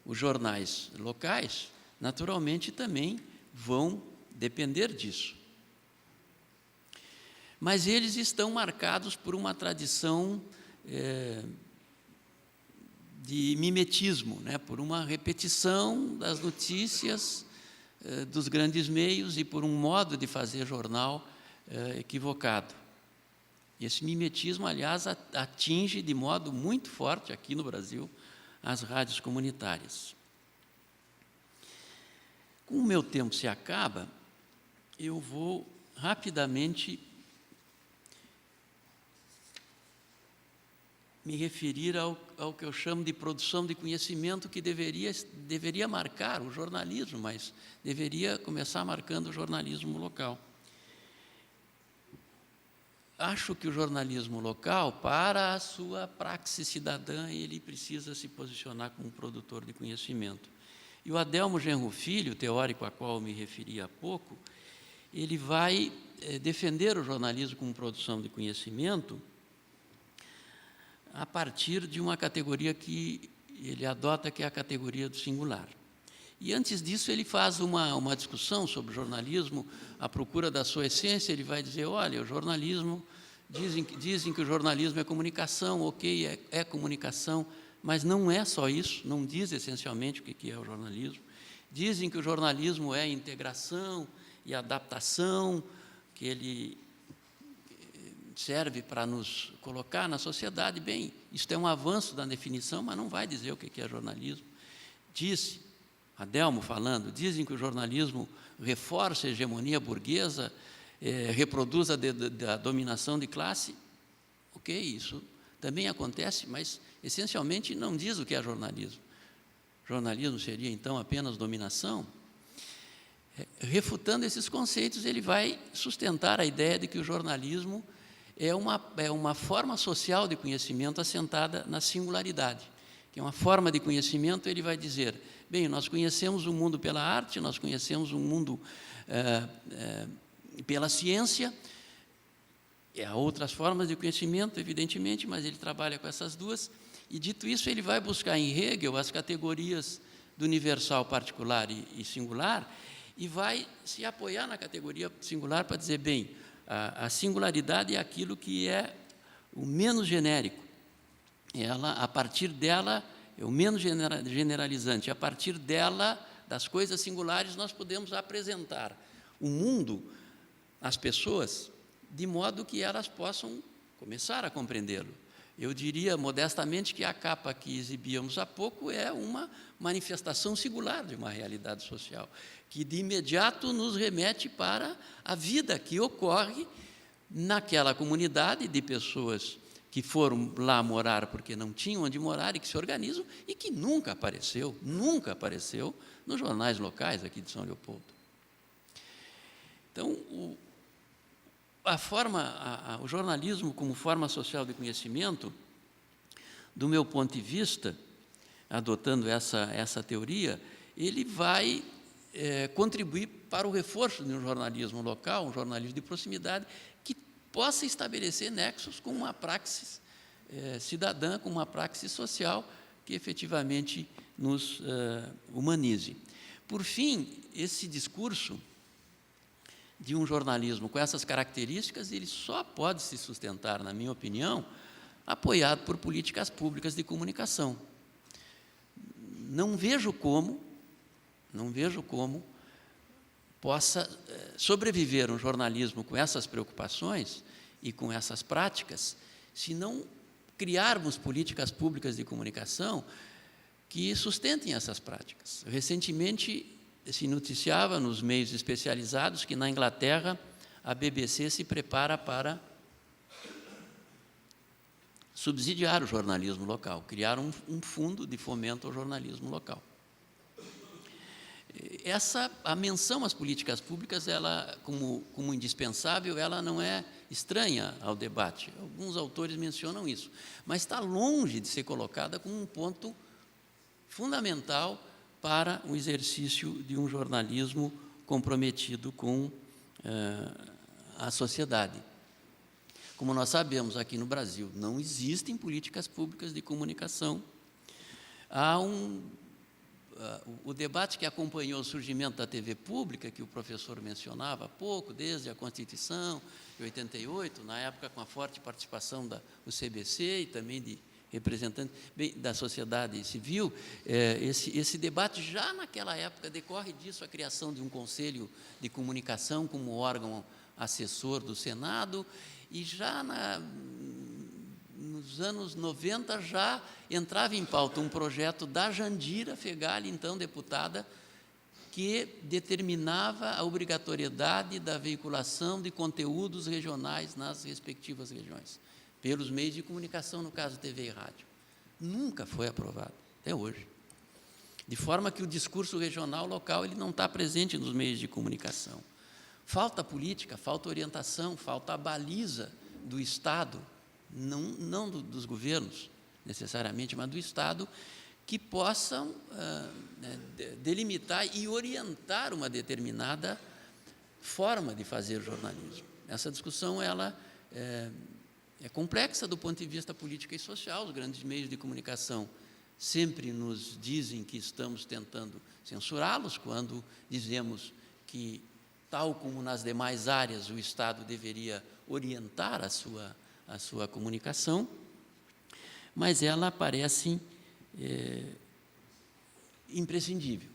Os jornais locais, naturalmente, também vão depender disso. Mas eles estão marcados por uma tradição de mimetismo, né? Por uma repetição das notícias dos grandes meios e por um modo de fazer jornal equivocado. E esse mimetismo, aliás, atinge de modo muito forte aqui no Brasil as rádios comunitárias. Como o meu tempo se acaba, eu vou rapidamente me referir ao que eu chamo de produção de conhecimento, que deveria marcar o jornalismo, mas deveria começar marcando o jornalismo local. Acho que o jornalismo local, para a sua praxis cidadã, ele precisa se posicionar como produtor de conhecimento. E o Adelmo Genro Filho, teórico a qual eu me referi há pouco, ele vai defender o jornalismo como produção de conhecimento a partir de uma categoria que ele adota, que é a categoria do singular. E antes disso ele faz uma discussão sobre o jornalismo, à procura da sua essência. Ele vai dizer, olha, o jornalismo, dizem que o jornalismo é comunicação, ok, é comunicação, mas não é só isso, não diz essencialmente o que é o jornalismo. Dizem que o jornalismo é integração e adaptação, que ele serve para nos colocar na sociedade. Bem, isto é um avanço da definição, mas não vai dizer o que é jornalismo. Disse, Adelmo falando, dizem que o jornalismo reforça a hegemonia burguesa, reproduz a dominação de classe. Ok, isso também acontece, mas essencialmente não diz o que é jornalismo. Jornalismo seria então apenas dominação? Refutando esses conceitos, ele vai sustentar a ideia de que o jornalismo é uma forma social de conhecimento assentada na singularidade, que é uma forma de conhecimento. Ele vai dizer, bem, nós conhecemos o mundo pela arte, nós conhecemos o mundo pela ciência, há outras formas de conhecimento, evidentemente, mas ele trabalha com essas duas, E, dito isso, ele vai buscar em Hegel as categorias do universal, particular e singular, e vai se apoiar na categoria singular para dizer, bem, a singularidade é aquilo que é o menos genérico. Ela, a partir dela, é o menos generalizante. A partir dela, das coisas singulares, nós podemos apresentar o mundo às pessoas de modo que elas possam começar a compreendê-lo. Eu diria, modestamente, que a capa que exibíamos há pouco é uma manifestação singular de uma realidade social, que de imediato nos remete para a vida que ocorre naquela comunidade de pessoas que foram lá morar porque não tinham onde morar e que se organizam e que nunca apareceu nos jornais locais aqui de São Leopoldo. Então, o jornalismo como forma social de conhecimento, do meu ponto de vista, adotando essa teoria, ele vai contribuir para o reforço de um jornalismo local, um jornalismo de proximidade, que possa estabelecer nexos com uma praxis cidadã, com uma praxis social que efetivamente nos humanize. Por fim, esse discurso de um jornalismo com essas características, ele só pode se sustentar, na minha opinião, apoiado por políticas públicas de comunicação. Não vejo como possa sobreviver um jornalismo com essas preocupações e com essas práticas, se não criarmos políticas públicas de comunicação que sustentem essas práticas. Recentemente, se noticiava nos meios especializados que, na Inglaterra, a BBC se prepara para subsidiar o jornalismo local, criar um fundo de fomento ao jornalismo local. A menção às políticas públicas, ela, como indispensável, ela não é estranha ao debate. Alguns autores mencionam isso, mas está longe de ser colocada como um ponto fundamental para o exercício de um jornalismo comprometido com a sociedade. Como nós sabemos, aqui no Brasil não existem políticas públicas de comunicação. Há o debate que acompanhou o surgimento da TV pública, que o professor mencionava há pouco, desde a Constituição de 88, na época com a forte participação do CBC e também de representantes da sociedade civil, esse debate já naquela época decorre disso, a criação de um conselho de comunicação como órgão assessor do Senado, e já nos anos 90 já entrava em pauta um projeto da Jandira Fegali, então deputada, que determinava a obrigatoriedade da veiculação de conteúdos regionais nas respectivas regiões, pelos meios de comunicação, no caso TV e rádio. Nunca foi aprovado, até hoje. De forma que o discurso regional local ele não está presente nos meios de comunicação. Falta política, falta orientação, falta a baliza do Estado, não dos governos, necessariamente, mas do Estado, que possam delimitar e orientar uma determinada forma de fazer jornalismo. Essa discussão ela é complexa do ponto de vista político e social. Os grandes meios de comunicação sempre nos dizem que estamos tentando censurá-los, quando dizemos que, tal como nas demais áreas, o Estado deveria orientar a sua comunicação, mas ela parece imprescindível.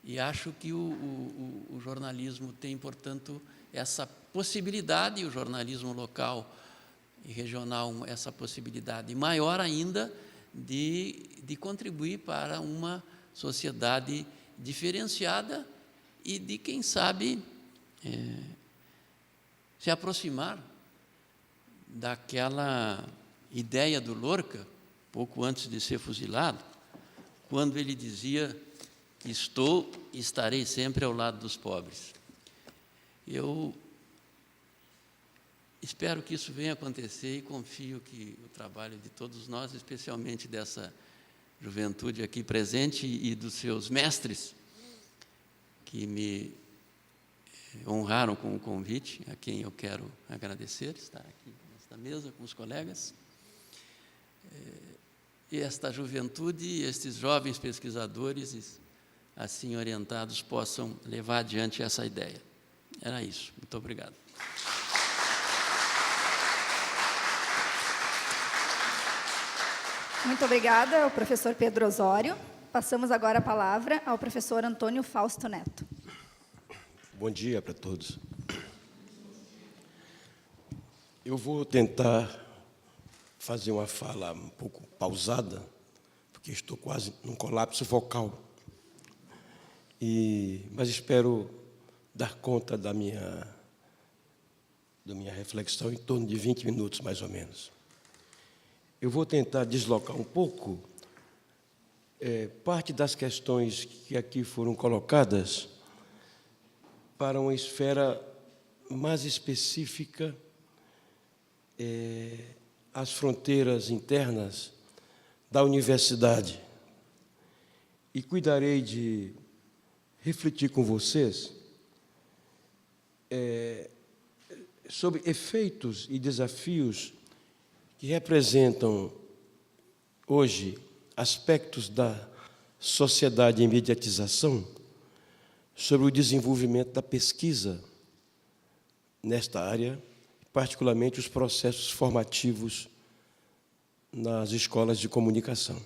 E acho que o jornalismo tem, portanto, essa possibilidade, o jornalismo local e regional, essa possibilidade maior ainda de contribuir para uma sociedade diferenciada e de, quem sabe, se aproximar daquela ideia do Lorca, pouco antes de ser fuzilado, quando ele dizia: estou e estarei sempre ao lado dos pobres. Eu espero que isso venha acontecer e confio que o trabalho de todos nós, especialmente dessa juventude aqui presente e dos seus mestres, que me honraram com o convite, a quem eu quero agradecer, estar aqui nesta mesa com os colegas, E esta juventude e estes jovens pesquisadores, assim orientados, possam levar adiante essa ideia. Era isso. Muito obrigado. Muito obrigada ao professor Pedro Osório. Passamos agora a palavra ao professor Antônio Fausto Neto. Bom dia para todos. Eu vou tentar fazer uma fala um pouco pausada, porque estou quase num colapso vocal. Mas espero dar conta da minha reflexão em torno de 20 minutos, mais ou menos. Eu vou tentar deslocar um pouco parte das questões que aqui foram colocadas para uma esfera mais específica, as fronteiras internas da universidade. E cuidarei de refletir com vocês sobre efeitos e desafios que representam hoje aspectos da sociedade em mediatização sobre o desenvolvimento da pesquisa nesta área, particularmente os processos formativos nas escolas de comunicação.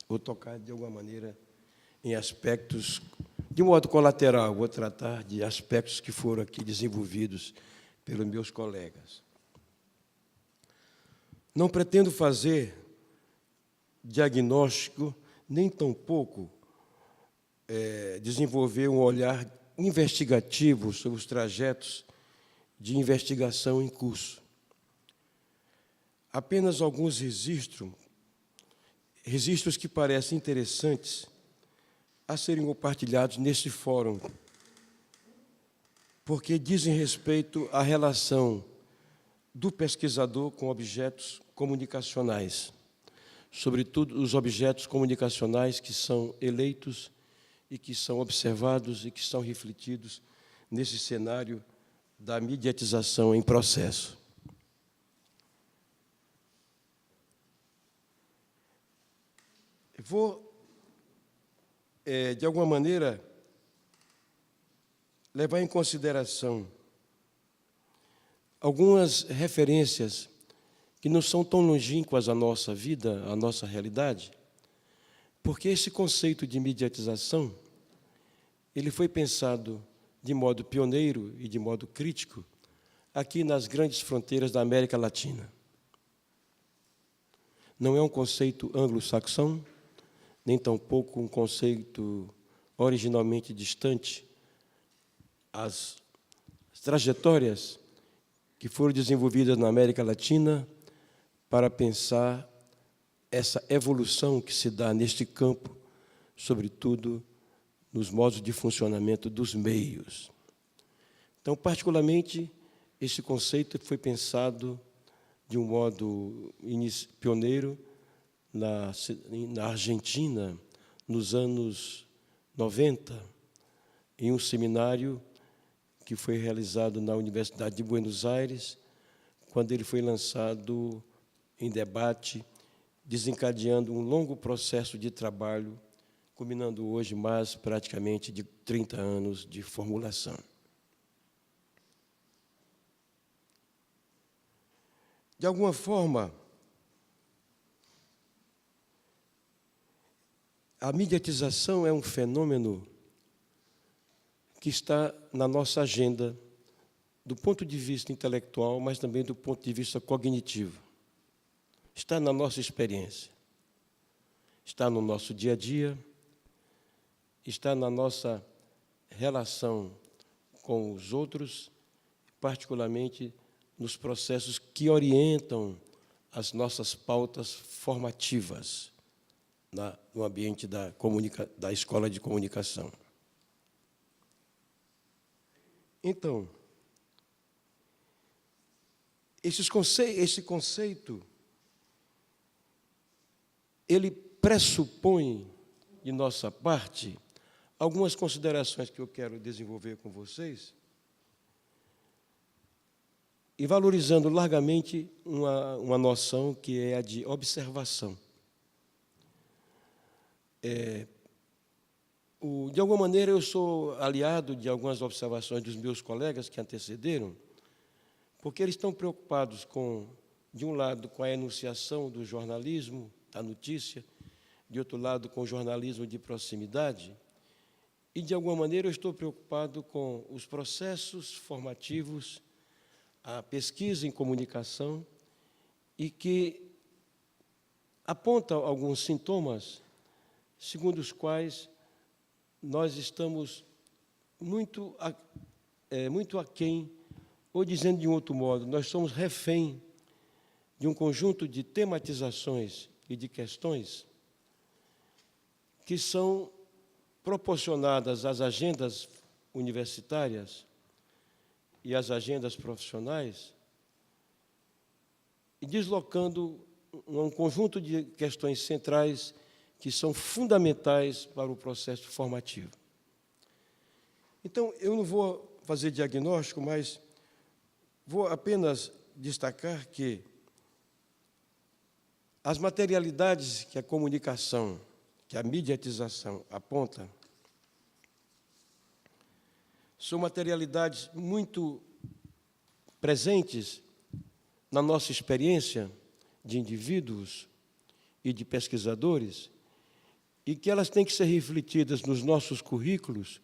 Vou tocar, de alguma maneira, em aspectos, de modo colateral, vou tratar de aspectos que foram aqui desenvolvidos pelos meus colegas. Não pretendo fazer diagnóstico, nem tampouco desenvolver um olhar investigativo sobre os trajetos de investigação em curso. Apenas alguns registros que parecem interessantes a serem compartilhados neste fórum, porque dizem respeito à relação do pesquisador com objetos comunicacionais, sobretudo os objetos comunicacionais que são eleitos e que são observados e que são refletidos nesse cenário da mediatização em processo. Vou, de alguma maneira, levar em consideração algumas referências que não são tão longínquas à nossa vida, à nossa realidade, porque esse conceito de mediatização, ele foi pensado de modo pioneiro e de modo crítico aqui nas grandes fronteiras da América Latina. Não é um conceito anglo-saxão, nem tampouco um conceito originalmente distante. As trajetórias que foram desenvolvidas na América Latina para pensar essa evolução que se dá neste campo, sobretudo nos modos de funcionamento dos meios. Então, particularmente, esse conceito foi pensado de um modo pioneiro na Argentina, nos anos 90, em um seminário que foi realizado na Universidade de Buenos Aires, quando ele foi lançado em debate, desencadeando um longo processo de trabalho, culminando hoje mais praticamente de 30 anos de formulação. De alguma forma, a mediatização é um fenômeno que está na nossa agenda do ponto de vista intelectual, mas também do ponto de vista cognitivo. Está na nossa experiência, está no nosso dia a dia, está na nossa relação com os outros, particularmente nos processos que orientam as nossas pautas formativas no ambiente da escola de comunicação. Então, esse conceito, ele pressupõe, de nossa parte, algumas considerações que eu quero desenvolver com vocês, e valorizando largamente uma noção que é a de observação. De alguma maneira, eu sou aliado de algumas observações dos meus colegas que antecederam, porque eles estão preocupados com, de um lado, com a enunciação do jornalismo, da notícia, de outro lado, com o jornalismo de proximidade, e, de alguma maneira, eu estou preocupado com os processos formativos, a pesquisa em comunicação, e que aponta alguns sintomas segundo os quais nós estamos muito aquém, ou dizendo de um outro modo, nós somos refém de um conjunto de tematizações e de questões que são proporcionadas às agendas universitárias e às agendas profissionais, e deslocando um conjunto de questões centrais que são fundamentais para o processo formativo. Então, eu não vou fazer diagnóstico, mas vou apenas destacar que as materialidades que a comunicação, que a mediatização aponta, são materialidades muito presentes na nossa experiência de indivíduos e de pesquisadores, e que elas têm que ser refletidas nos nossos currículos,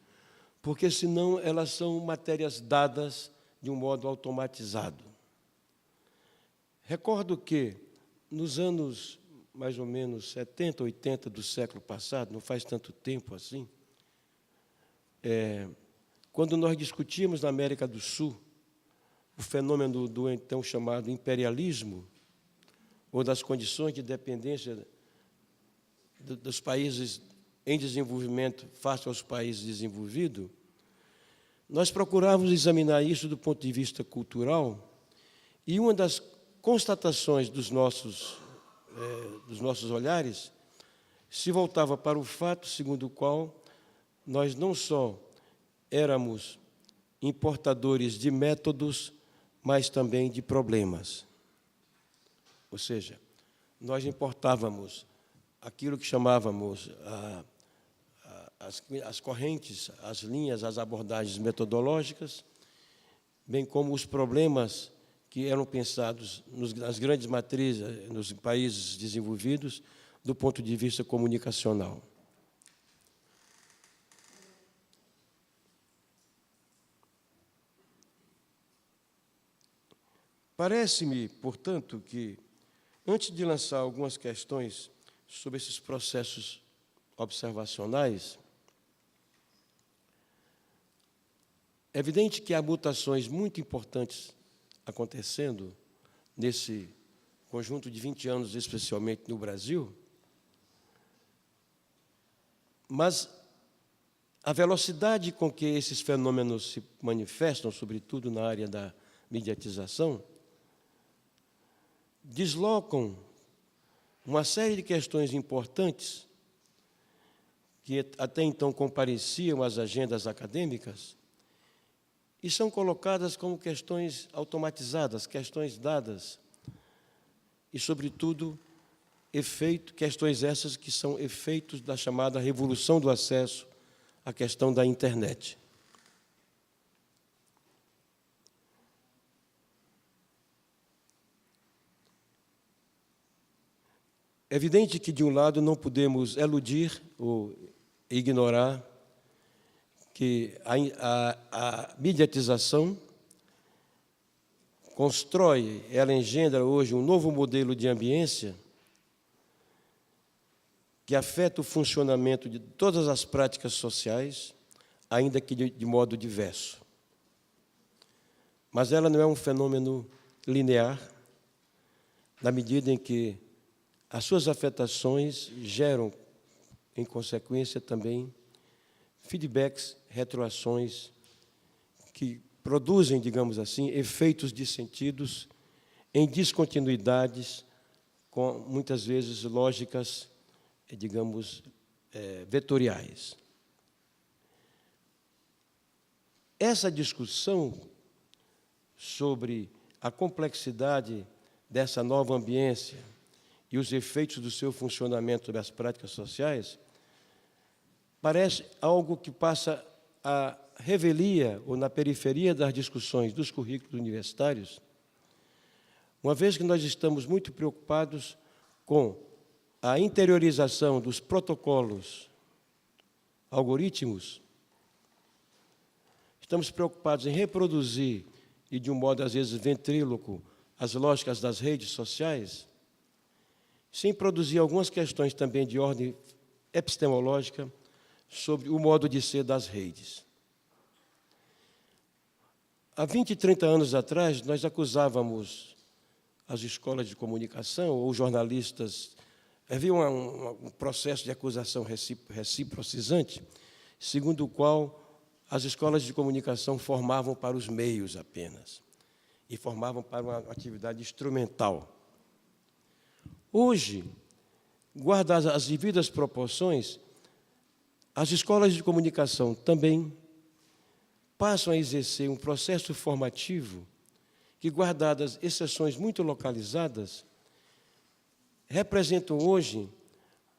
porque, senão, elas são matérias dadas de um modo automatizado. Recordo que, nos anos mais ou menos 70, 80 do século passado, não faz tanto tempo assim, quando nós discutíamos na América do Sul o fenômeno do então chamado imperialismo, ou das condições de dependência dos países em desenvolvimento face aos países desenvolvidos, nós procurávamos examinar isso do ponto de vista cultural, e uma das constatações dos nossos olhares se voltava para o fato segundo o qual nós não só éramos importadores de métodos, mas também de problemas. Ou seja, nós importávamos aquilo que chamávamos as correntes, as linhas, as abordagens metodológicas, bem como os problemas que eram pensados nas grandes matrizes, nos países desenvolvidos, do ponto de vista comunicacional. Parece-me, portanto, que, antes de lançar algumas questões sobre esses processos observacionais, é evidente que há mutações muito importantes acontecendo nesse conjunto de 20 anos, especialmente no Brasil, mas a velocidade com que esses fenômenos se manifestam, sobretudo na área da mediatização, deslocam uma série de questões importantes que até então compareciam às agendas acadêmicas e são colocadas como questões automatizadas, questões dadas, e, sobretudo, questões essas que são efeitos da chamada revolução do acesso à questão da internet. É evidente que, de um lado, não podemos eludir ou ignorar que a mediatização ela engendra hoje um novo modelo de ambiência que afeta o funcionamento de todas as práticas sociais, ainda que de modo diverso. Mas ela não é um fenômeno linear, na medida em que as suas afetações geram, em consequência, também feedbacks, retroações, que produzem, digamos assim, efeitos de sentidos em descontinuidades, com, muitas vezes, lógicas, digamos, vetoriais. Essa discussão sobre a complexidade dessa nova ambiência e os efeitos do seu funcionamento sobre as práticas sociais, parece algo que passa à revelia ou na periferia das discussões dos currículos universitários, uma vez que nós estamos muito preocupados com a interiorização dos protocolos, algoritmos, estamos preocupados em reproduzir, e de um modo às vezes ventríloco, as lógicas das redes sociais, sem produzir algumas questões também de ordem epistemológica sobre o modo de ser das redes. Há 20 e 30 anos atrás, nós acusávamos as escolas de comunicação ou jornalistas. Havia um processo de acusação reciprocizante, segundo o qual as escolas de comunicação formavam para os meios apenas, e formavam para uma atividade instrumental. Hoje, guardadas as devidas proporções, as escolas de comunicação também passam a exercer um processo formativo que, guardadas exceções muito localizadas, representam hoje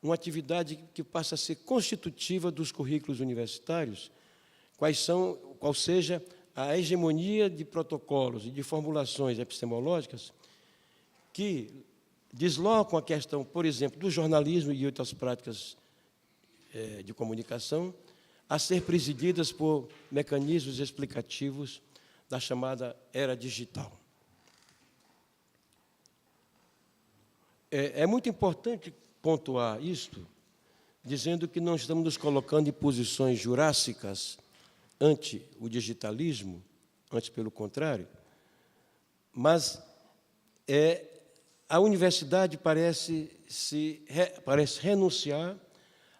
uma atividade que passa a ser constitutiva dos currículos universitários, qual seja a hegemonia de protocolos e de formulações epistemológicas que deslocam a questão, por exemplo, do jornalismo e outras práticas de comunicação a ser presididas por mecanismos explicativos da chamada era digital. É muito importante pontuar isto, dizendo que não estamos nos colocando em posições jurássicas ante o digitalismo, antes pelo contrário, mas a universidade parece renunciar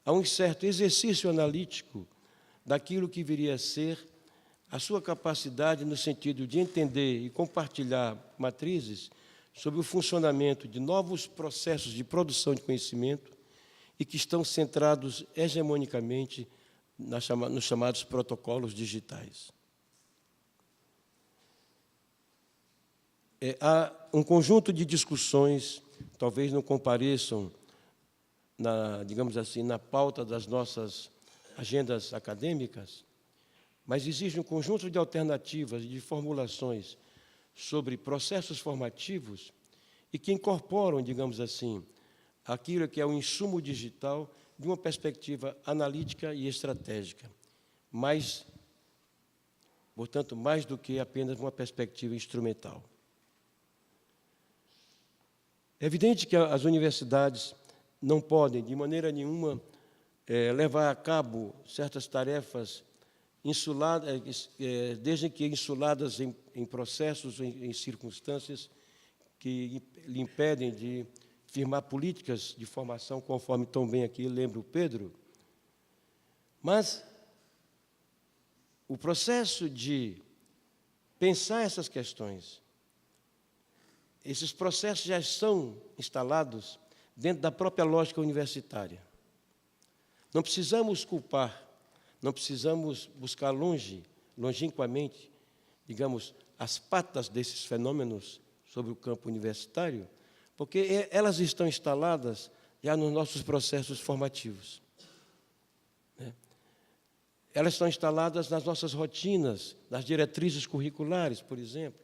a um certo exercício analítico daquilo que viria a ser a sua capacidade no sentido de entender e compartilhar matrizes sobre o funcionamento de novos processos de produção de conhecimento e que estão centrados hegemonicamente nos chamados protocolos digitais. Há um conjunto de discussões, talvez não compareçam, digamos assim, na pauta das nossas agendas acadêmicas, mas existe um conjunto de alternativas e de formulações sobre processos formativos e que incorporam, digamos assim, aquilo que é o insumo digital de uma perspectiva analítica e estratégica, portanto, mais do que apenas uma perspectiva instrumental. É evidente que as universidades não podem, de maneira nenhuma, levar a cabo certas tarefas desde que insuladas em processos, em circunstâncias que lhe impedem de firmar políticas de formação, conforme tão bem aqui lembra o Pedro. Mas o processo de pensar essas questões, esses processos já estão instalados dentro da própria lógica universitária. Não precisamos culpar, não precisamos buscar longínquamente, digamos, as patas desses fenômenos sobre o campo universitário, porque elas estão instaladas já nos nossos processos formativos. Elas estão instaladas nas nossas rotinas, nas diretrizes curriculares, por exemplo.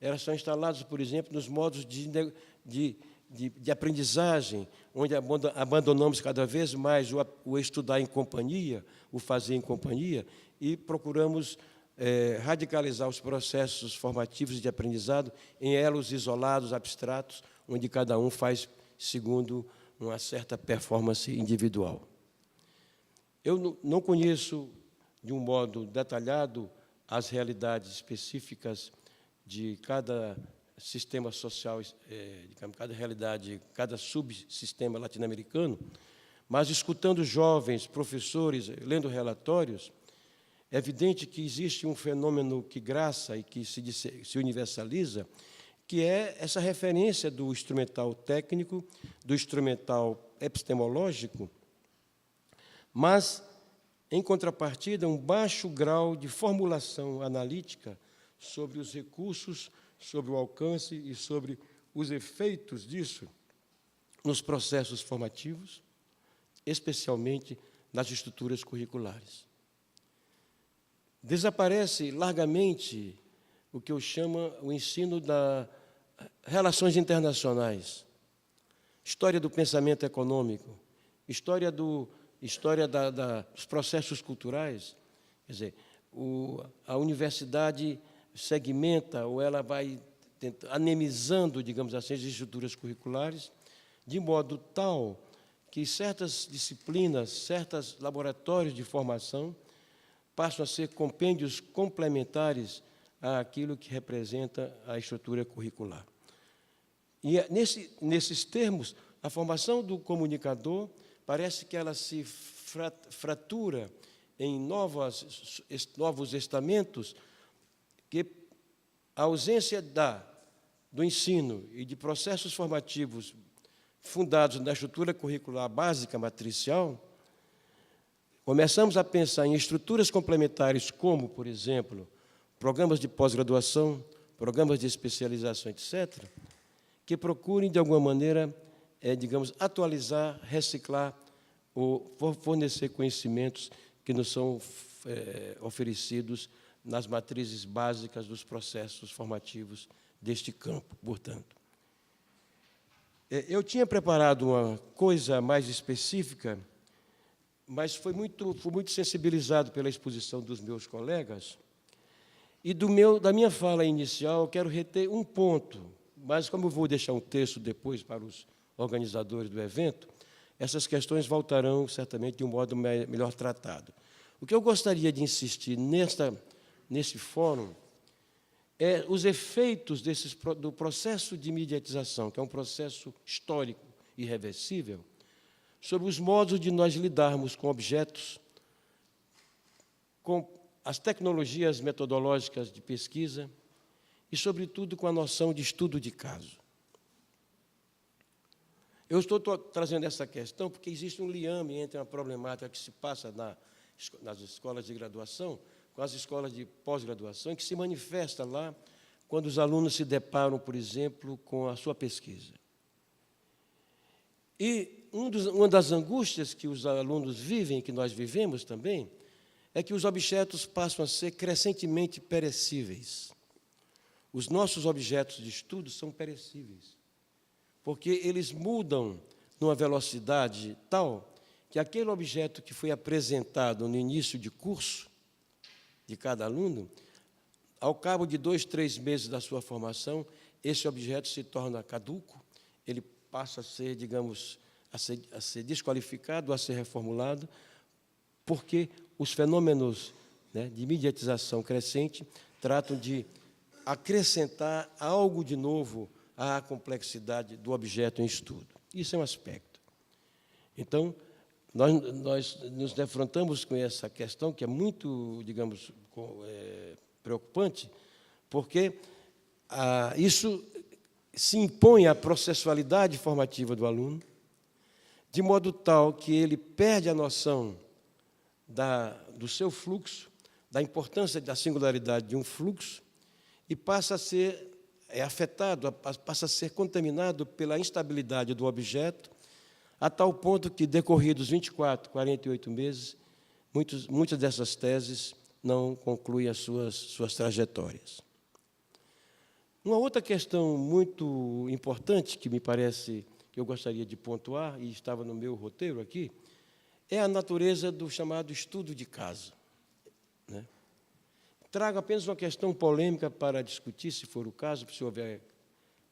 Elas estão instaladas, por exemplo, nos modos de aprendizagem, onde abandonamos cada vez mais o estudar em companhia, o fazer em companhia, e procuramos radicalizar os processos formativos de aprendizado em elos isolados, abstratos, onde cada um faz segundo uma certa performance individual. Eu não conheço, de um modo detalhado, as realidades específicas de cada sistema social, cada realidade, cada subsistema latino-americano, mas escutando jovens, professores, lendo relatórios, é evidente que existe um fenômeno que graça e que se universaliza, que é essa referência do instrumental técnico, do instrumental epistemológico, mas, em contrapartida, um baixo grau de formulação analítica sobre os recursos sobre o alcance e sobre os efeitos disso nos processos formativos, especialmente nas estruturas curriculares. Desaparece largamente o que eu chamo o ensino das relações internacionais, história do pensamento econômico, história dos processos culturais. Quer dizer, a universidade segmenta, ou ela vai anemizando, digamos assim, as estruturas curriculares, de modo tal que certas disciplinas, certos laboratórios de formação passam a ser compêndios complementares àquilo que representa a estrutura curricular. E nesses termos, a formação do comunicador parece que ela se fratura em novos estamentos, que a ausência do ensino e de processos formativos fundados na estrutura curricular básica matricial, começamos a pensar em estruturas complementares como, por exemplo, programas de pós-graduação, programas de especialização, etc., que procurem, de alguma maneira, digamos, atualizar, reciclar ou fornecer conhecimentos que nos são oferecidos nas matrizes básicas dos processos formativos deste campo, portanto. Eu tinha preparado uma coisa mais específica, mas fui muito sensibilizado pela exposição dos meus colegas, e da minha fala inicial, eu quero reter um ponto, mas como eu vou deixar um texto depois para os organizadores do evento, essas questões voltarão certamente de um modo melhor tratado. O que eu gostaria de insistir nesse fórum é os efeitos do processo de mediatização, que é um processo histórico irreversível, sobre os modos de nós lidarmos com objetos, com as tecnologias metodológicas de pesquisa e, sobretudo, com a noção de estudo de caso. Eu estou trazendo essa questão porque existe um liame entre a problemática que se passa nas escolas de graduação com as escolas de pós-graduação, que se manifesta lá quando os alunos se deparam, por exemplo, com a sua pesquisa. E uma das angústias que os alunos vivem, que nós vivemos também, é que os objetos passam a ser crescentemente perecíveis. Os nossos objetos de estudo são perecíveis, porque eles mudam numa velocidade tal que aquele objeto que foi apresentado no início de curso de cada aluno, ao cabo de 2, 3 meses da sua formação, esse objeto se torna caduco, ele passa a ser, digamos, a ser desqualificado, a ser reformulado, porque os fenômenos, né, de mediatização crescente tratam de acrescentar algo de novo à complexidade do objeto em estudo. Isso é um aspecto. Então, nós nos defrontamos com essa questão, que é muito, digamos, preocupante, porque isso se impõe à processualidade formativa do aluno, de modo tal que ele perde a noção do seu fluxo, da importância da singularidade de um fluxo, e passa a ser afetado, passa a ser contaminado pela instabilidade do objeto, a tal ponto que, decorridos 24, 48 meses, muitas dessas teses não concluem as suas trajetórias. Uma outra questão muito importante, que me parece que eu gostaria de pontuar, e estava no meu roteiro aqui, é a natureza do chamado estudo de caso, né? Trago apenas uma questão polêmica para discutir, se for o caso, se houver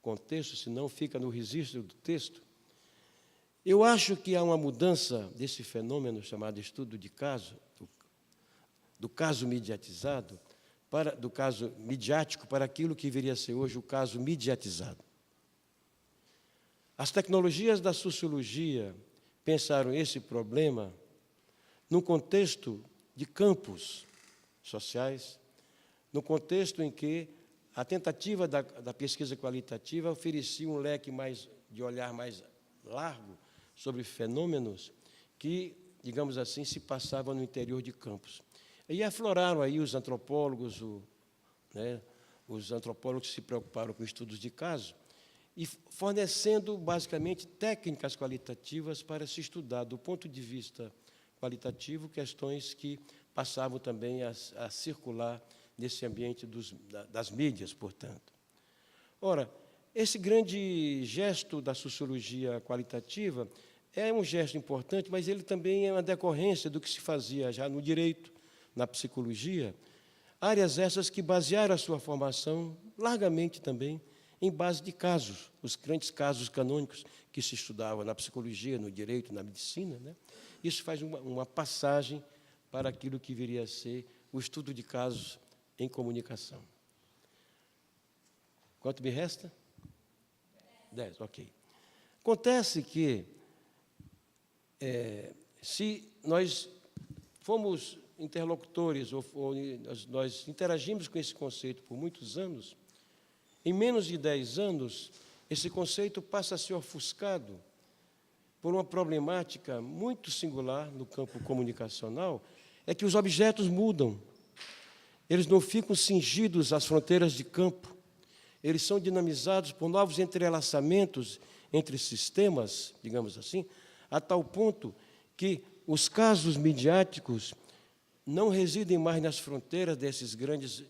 contexto, senão fica no registro do texto. Eu acho que há uma mudança desse fenômeno chamado estudo de caso, do caso mediatizado, do caso midiático para aquilo que viria a ser hoje o caso mediatizado. As tecnologias da sociologia pensaram esse problema num contexto de campos sociais, no contexto em que a tentativa da pesquisa qualitativa oferecia um leque de olhar mais largo sobre fenômenos que, digamos assim, se passavam no interior de campos. E afloraram aí os antropólogos, os antropólogos se preocuparam com estudos de caso, e fornecendo, basicamente, técnicas qualitativas para se estudar, do ponto de vista qualitativo, questões que passavam também a circular nesse ambiente das mídias, portanto. Ora, esse grande gesto da sociologia qualitativa é um gesto importante, mas ele também é uma decorrência do que se fazia já no direito, na psicologia, áreas essas que basearam a sua formação largamente também em base de casos, os grandes casos canônicos que se estudavam na psicologia, no direito, na medicina, né? Isso faz uma passagem para aquilo que viria a ser o estudo de casos em comunicação. Quanto me resta? 10, ok. Acontece que, se nós fomos interlocutores, ou nós interagimos com esse conceito por muitos anos, em menos de 10 anos, esse conceito passa a ser ofuscado por uma problemática muito singular no campo comunicacional, é que os objetos mudam. Eles não ficam cingidos às fronteiras de campo. Eles são dinamizados por novos entrelaçamentos entre sistemas, digamos assim, a tal ponto que os casos midiáticos não residem mais nas fronteiras desses grandes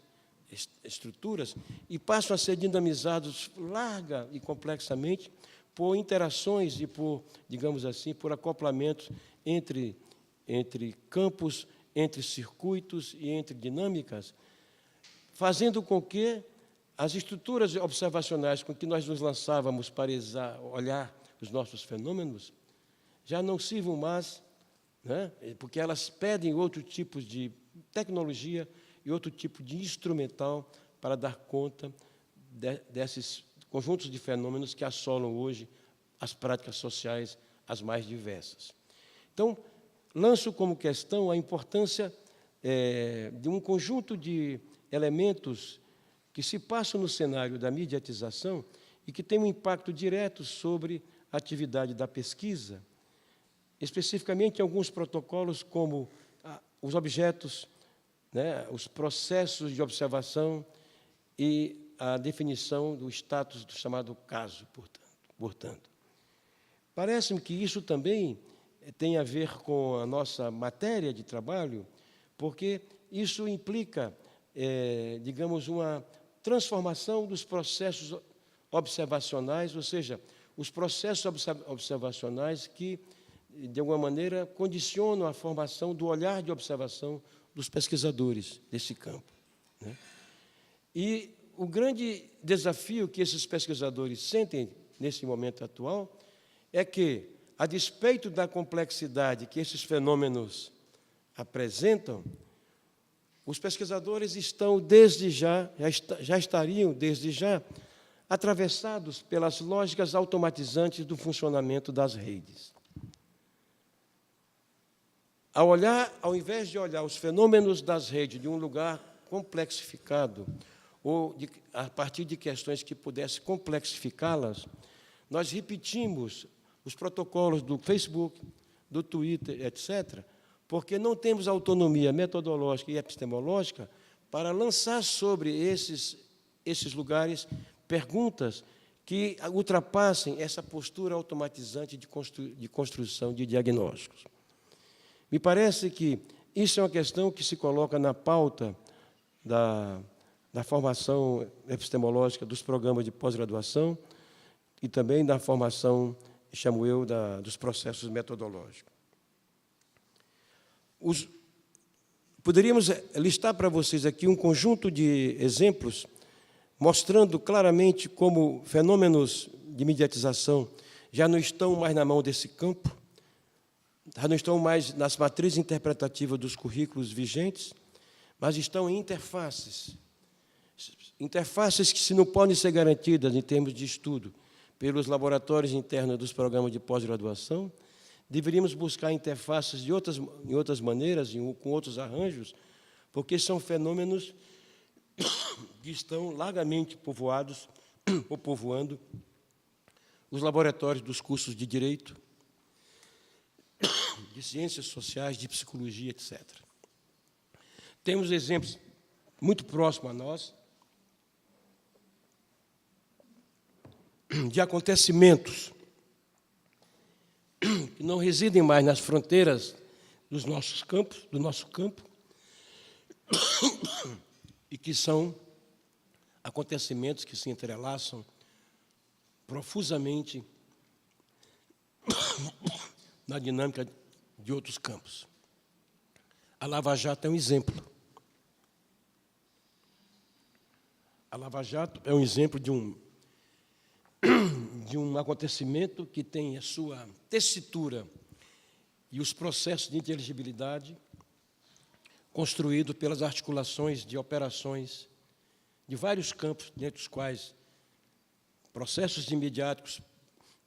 estruturas e passam a ser dinamizados larga e complexamente por interações e por, digamos assim, por acoplamentos entre campos, entre circuitos e entre dinâmicas, fazendo com que as estruturas observacionais com que nós nos lançávamos para olhar os nossos fenômenos já não sirvam mais, né? Porque elas pedem outro tipo de tecnologia e outro tipo de instrumental para dar conta desses conjuntos de fenômenos que assolam hoje as práticas sociais as mais diversas. Então, lanço como questão a importância de um conjunto de elementos que se passam no cenário da mediatização e que tem um impacto direto sobre a atividade da pesquisa, especificamente alguns protocolos como os objetos, né, os processos de observação e a definição do status do chamado caso, portanto. Parece-me que isso também tem a ver com a nossa matéria de trabalho, porque isso implica, digamos, uma transformação dos processos observacionais, ou seja, os processos observacionais que, de alguma maneira, condicionam a formação do olhar de observação dos pesquisadores desse campo, né? E o grande desafio que esses pesquisadores sentem nesse momento atual é que, a despeito da complexidade que esses fenômenos apresentam, os pesquisadores estão já estariam desde já atravessados pelas lógicas automatizantes do funcionamento das redes. Ao invés de olhar os fenômenos das redes de um lugar complexificado, ou a partir de questões que pudessem complexificá-las, nós repetimos os protocolos do Facebook, do Twitter, etc., porque não temos autonomia metodológica e epistemológica para lançar sobre esses lugares perguntas que ultrapassem essa postura automatizante de construção de diagnósticos. Me parece que isso é uma questão que se coloca na pauta da formação epistemológica dos programas de pós-graduação e também da formação, chamo eu, dos processos metodológicos. Poderíamos listar para vocês aqui um conjunto de exemplos mostrando claramente como fenômenos de mediatização já não estão mais na mão desse campo, já não estão mais nas matrizes interpretativas dos currículos vigentes, mas estão em interfaces que se não podem ser garantidas em termos de estudo pelos laboratórios internos dos programas de pós-graduação, deveríamos buscar interfaces em outras maneiras, com outros arranjos, porque são fenômenos que estão largamente povoados ou povoando os laboratórios dos cursos de Direito, de Ciências Sociais, de Psicologia, etc. Temos exemplos muito próximos a nós, de acontecimentos que não residem mais nas fronteiras dos nossos campos, do nosso campo, e que são acontecimentos que se entrelaçam profusamente na dinâmica de outros campos. A Lava Jato é um exemplo. A Lava Jato é um exemplo de um acontecimento que tem a sua tessitura e os processos de inteligibilidade construídos pelas articulações de operações de vários campos, dentre os quais processos imediáticos,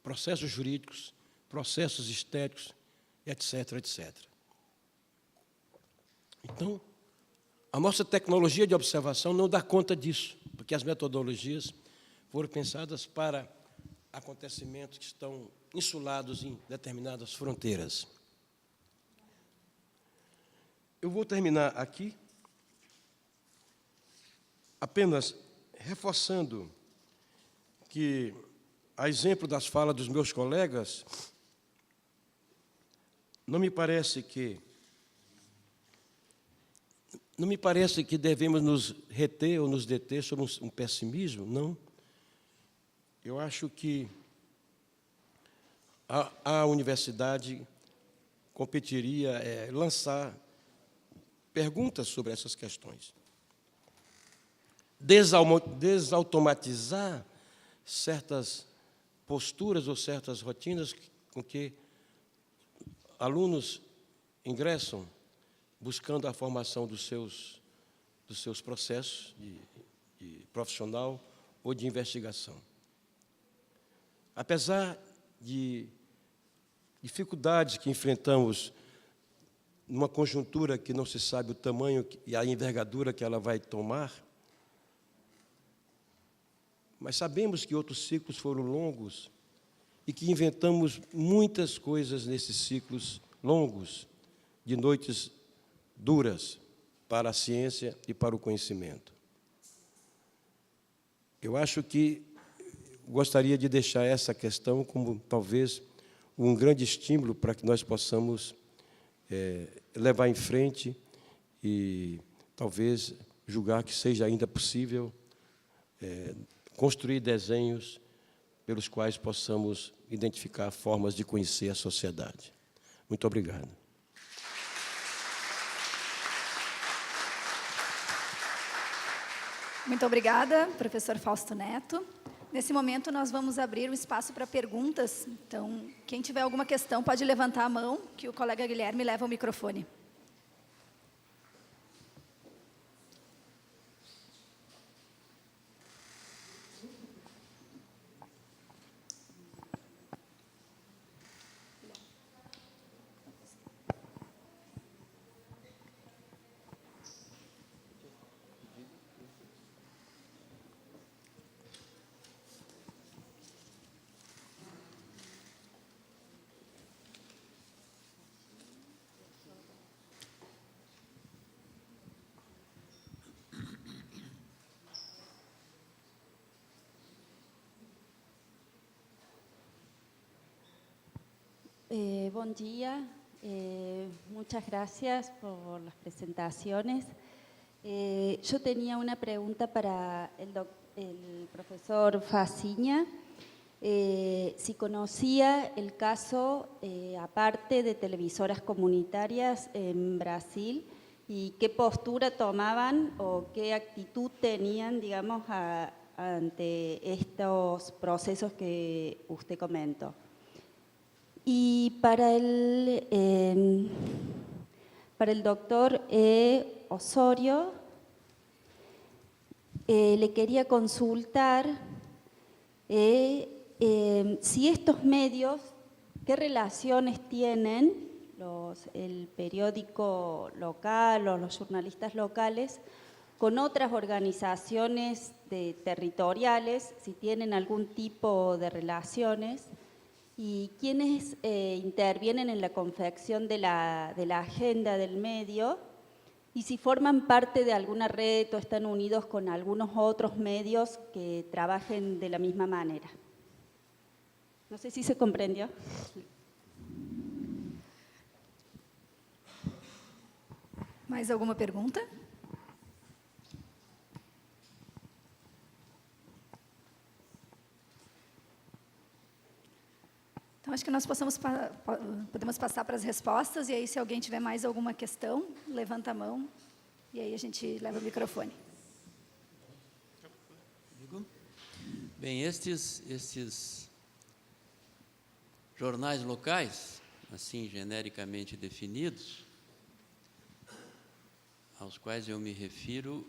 processos jurídicos, processos estéticos, etc., etc. Então, a nossa tecnologia de observação não dá conta disso, porque as metodologias foram pensadas para acontecimentos que estão insulados em determinadas fronteiras. Eu vou terminar aqui apenas reforçando que, a exemplo das falas dos meus colegas, não me parece que devemos nos reter ou nos deter sobre um pessimismo, não. Eu acho que a universidade competiria lançar perguntas sobre essas questões. Desautomatizar certas posturas ou certas rotinas com que alunos ingressam buscando a formação dos seus processos de profissional ou de investigação. Apesar de dificuldades que enfrentamos numa conjuntura que não se sabe o tamanho e a envergadura que ela vai tomar, mas sabemos que outros ciclos foram longos e que inventamos muitas coisas nesses ciclos longos, de noites duras para a ciência e para o conhecimento. Eu acho que gostaria de deixar essa questão como, talvez, um grande estímulo para que nós possamos levar em frente e, talvez, julgar que seja ainda possível construir desenhos pelos quais possamos identificar formas de conhecer a sociedade. Muito obrigado. Muito obrigada, professor Fausto Neto. Nesse momento, nós vamos abrir o espaço para perguntas. Então, quem tiver alguma questão pode levantar a mão, que o colega Guilherme leva o microfone. Buen día, muchas gracias por las presentaciones. Yo tenía una pregunta para el profesor Faciña, si conocía el caso, aparte de televisoras comunitarias en Brasil, y qué postura tomaban o qué actitud tenían, digamos, ante estos procesos que usted comentó. Y para el doctor Osorio, le quería consultar si estos medios, qué relaciones tienen el periódico local o los jornalistas locales con otras organizaciones territoriales, si tienen algún tipo de relaciones, y quiénes intervienen en la confección de la agenda del medio, y si forman parte de alguna red o están unidos con algunos otros medios que trabajen de la misma manera. No sé si se comprendió. Mais alguma pergunta? Então, acho que nós podemos passar para as respostas, e aí, se alguém tiver mais alguma questão, levanta a mão, e aí a gente leva o microfone. Bem, estes jornais locais, assim genericamente definidos, aos quais eu me refiro,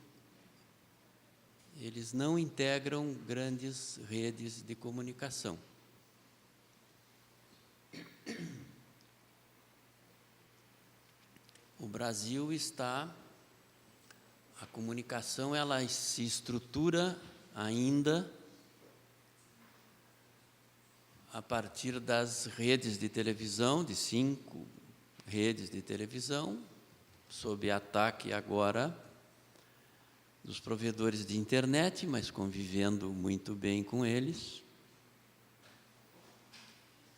eles não integram grandes redes de comunicação. O Brasil a comunicação ela se estrutura ainda a partir das redes de televisão, de 5 redes de televisão, sob ataque agora dos provedores de internet, mas convivendo muito bem com eles.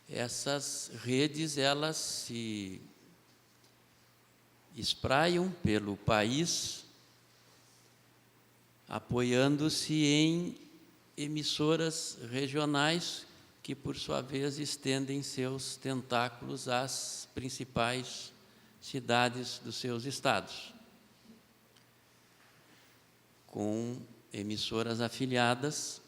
Essas redes, elas se espraiam pelo país, apoiando-se em emissoras regionais que, por sua vez, estendem seus tentáculos às principais cidades dos seus estados, com emissoras afiliadas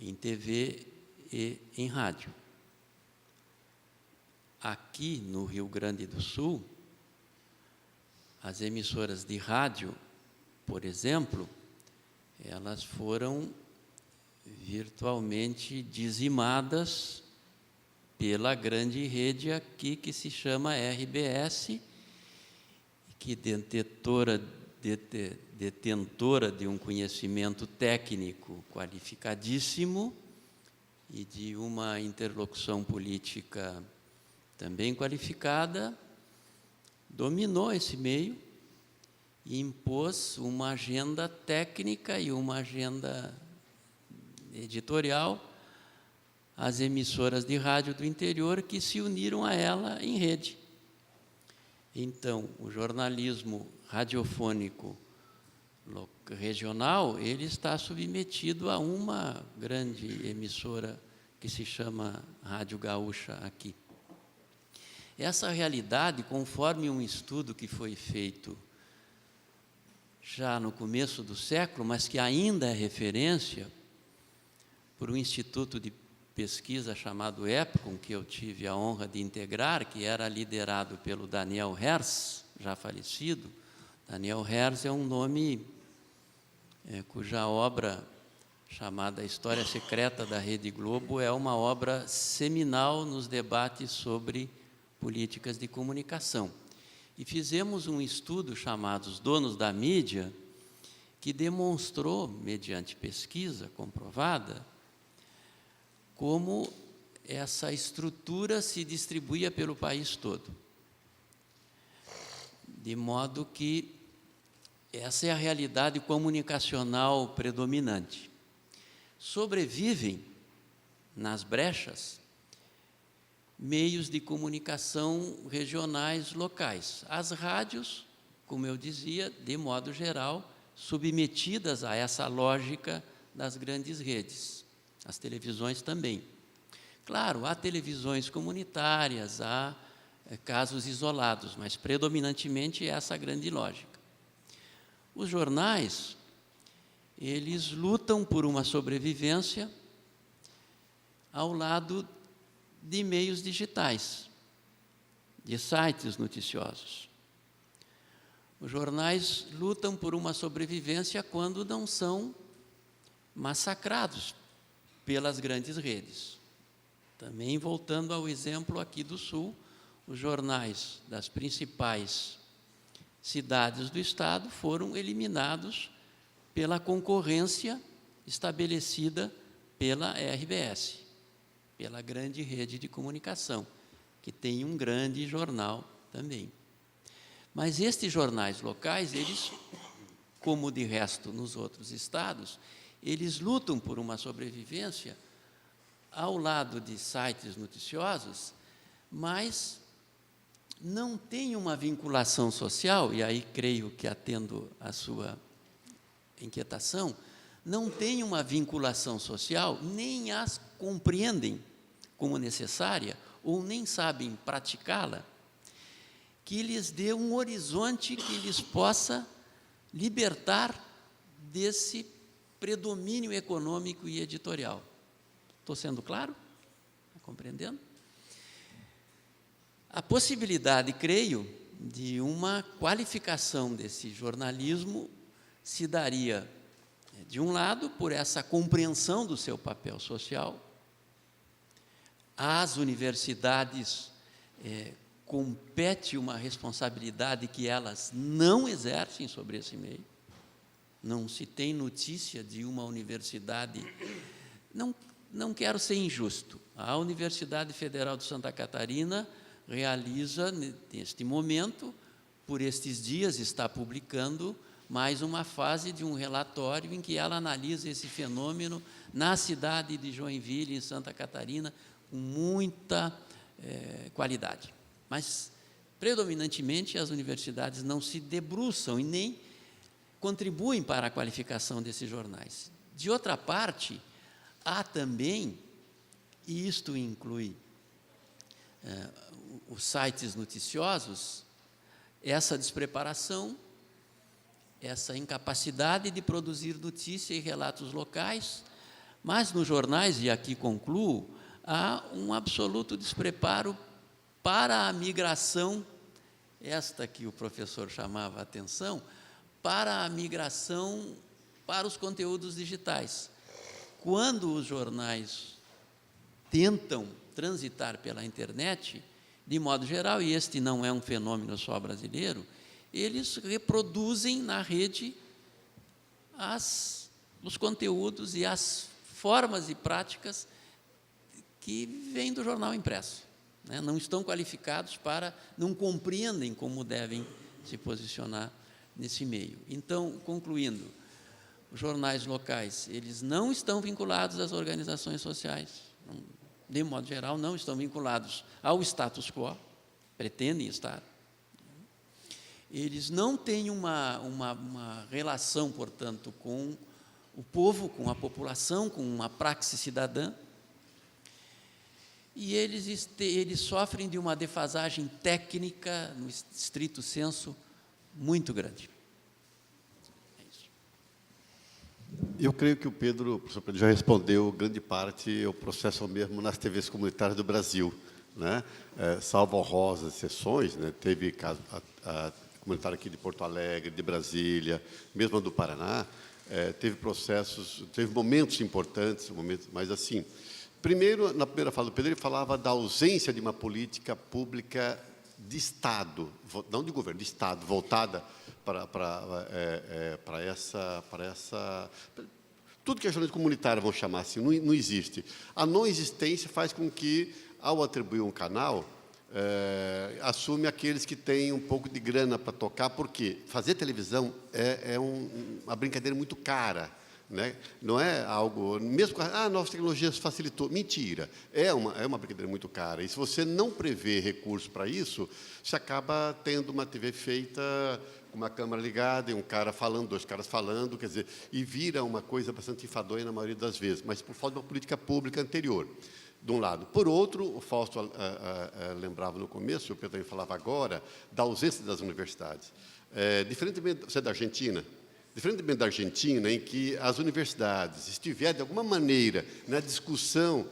em TV e em rádio. Aqui no Rio Grande do Sul, as emissoras de rádio, por exemplo, elas foram virtualmente dizimadas pela grande rede aqui que se chama RBS, que detentora de um conhecimento técnico qualificadíssimo e de uma interlocução política também qualificada, dominou esse meio e impôs uma agenda técnica e uma agenda editorial às emissoras de rádio do interior que se uniram a ela em rede. Então, o jornalismo radiofônico regional, ele está submetido a uma grande emissora que se chama Rádio Gaúcha aqui. Essa realidade, conforme um estudo que foi feito já no começo do século, mas que ainda é referência, por um instituto de pesquisa chamado EPCOM, que eu tive a honra de integrar, que era liderado pelo Daniel Herz, já falecido. Daniel Herz é um nome cuja obra, chamada História Secreta da Rede Globo, é uma obra seminal nos debates sobre políticas de comunicação. E fizemos um estudo chamado Os Donos da Mídia, que demonstrou, mediante pesquisa comprovada, como essa estrutura se distribuía pelo país todo. De modo que essa é a realidade comunicacional predominante. Sobrevivem, nas brechas, meios de comunicação regionais locais. As rádios, como eu dizia, de modo geral, submetidas a essa lógica das grandes redes. As televisões também. Claro, há televisões comunitárias, há casos isolados, mas predominantemente essa grande lógica. Os jornais, eles lutam por uma sobrevivência ao lado de meios digitais, de sites noticiosos. Os jornais lutam por uma sobrevivência quando não são massacrados pelas grandes redes. Também, voltando ao exemplo aqui do Sul, os jornais das principais cidades do Estado foram eliminados pela concorrência estabelecida pela RBS, pela grande rede de comunicação, que tem um grande jornal também. Mas estes jornais locais, eles, como de resto nos outros estados, eles lutam por uma sobrevivência ao lado de sites noticiosos, mas não tem uma vinculação social, e aí creio que atendo à sua inquietação, não tem uma vinculação social, nem as compreendem como necessária, ou nem sabem praticá-la, que lhes dê um horizonte que lhes possa libertar desse predomínio econômico e editorial. Estou sendo claro? Está compreendendo? A possibilidade, creio, de uma qualificação desse jornalismo se daria, de um lado, por essa compreensão do seu papel social. Às universidades compete uma responsabilidade que elas não exercem sobre esse meio. Não se tem notícia de uma universidade... Não quero ser injusto. A Universidade Federal de Santa Catarina realiza, neste momento, por estes dias, está publicando mais uma fase de um relatório em que ela analisa esse fenômeno na cidade de Joinville, em Santa Catarina, com muita qualidade. Mas, predominantemente, as universidades não se debruçam e nem contribuem para a qualificação desses jornais. De outra parte, há também, e isto inclui os sites noticiosos, essa despreparação, essa incapacidade de produzir notícia e relatos locais, mas nos jornais, e aqui concluo, há um absoluto despreparo para a migração, esta que o professor chamava a atenção, para a migração para os conteúdos digitais. Quando os jornais tentam transitar pela internet, de modo geral, e este não é um fenômeno só brasileiro, eles reproduzem na rede os conteúdos e as formas e práticas que vêm do jornal impresso. Né? Não estão qualificados não compreendem como devem se posicionar nesse meio. Então, concluindo, os jornais locais, eles não estão vinculados às organizações sociais, de modo geral, não estão vinculados ao status quo, pretendem estar. Eles não têm uma relação, portanto, com o povo, com a população, com uma praxe cidadã, e eles sofrem de uma defasagem técnica, no estrito senso, muito grande. Eu creio que o professor Pedro já respondeu grande parte, o processo é o mesmo nas TVs comunitárias do Brasil, né? Salvo honrosas exceções, né? Teve a comunitária aqui de Porto Alegre, de Brasília, mesmo a do Paraná, teve momentos importantes, mas assim, primeiro, na primeira fala do Pedro, ele falava da ausência de uma política pública de Estado, não de governo, de Estado, voltada para essa... Tudo que é jornalismo comunitário, vamos chamar assim, não existe. A não existência faz com que, ao atribuir um canal, assume aqueles que têm um pouco de grana para tocar, porque fazer televisão é uma brincadeira muito cara. Né? Não é algo, mesmo novas tecnologias facilitou, mentira, é uma brincadeira muito cara, e se você não prevê recursos para isso, você acaba tendo uma TV feita com uma câmera ligada e um cara falando, dois caras falando, quer dizer, e vira uma coisa bastante enfadonha na maioria das vezes, mas por falta de uma política pública anterior, de um lado. Por outro, o Fausto lembrava no começo, o Pedro também falava agora, da ausência das universidades. Diferentemente, você é da Argentina? Diferentemente da Argentina, em que as universidades estiverem, de alguma maneira, na discussão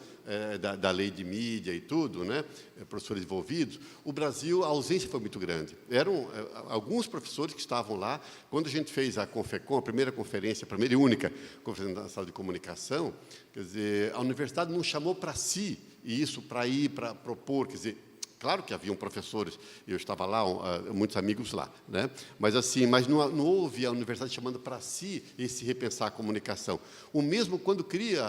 da lei de mídia e tudo, né, professores envolvidos, o Brasil, a ausência foi muito grande. Eram alguns professores que estavam lá, quando a gente fez a Confecom, a primeira e única conferência na sala de comunicação, quer dizer, a universidade não chamou para si isso, para propor, quer dizer, claro que haviam professores, eu estava lá, muitos amigos lá, né? Mas não houve a universidade chamando para si esse repensar a comunicação. O mesmo quando cria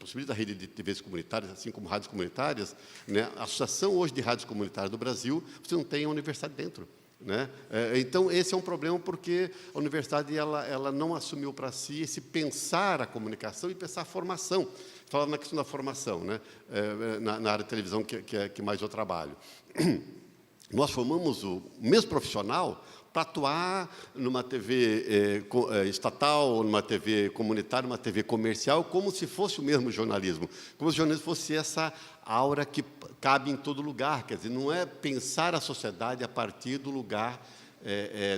possibilidade da rede de TVs comunitárias, assim como rádios comunitárias, né? A Associação hoje de Rádios Comunitárias do Brasil, você não tem a universidade dentro. Né? Então, esse é um problema porque a universidade ela não assumiu para si esse pensar a comunicação e pensar a formação. falando na questão da formação, né? Na área de televisão que mais eu trabalho. Nós formamos o mesmo profissional para atuar numa TV estatal, numa TV comunitária, numa TV comercial, como se fosse o mesmo jornalismo. Como se o jornalismo fosse essa aura que cabe em todo lugar. Quer dizer, não é pensar a sociedade a partir do lugar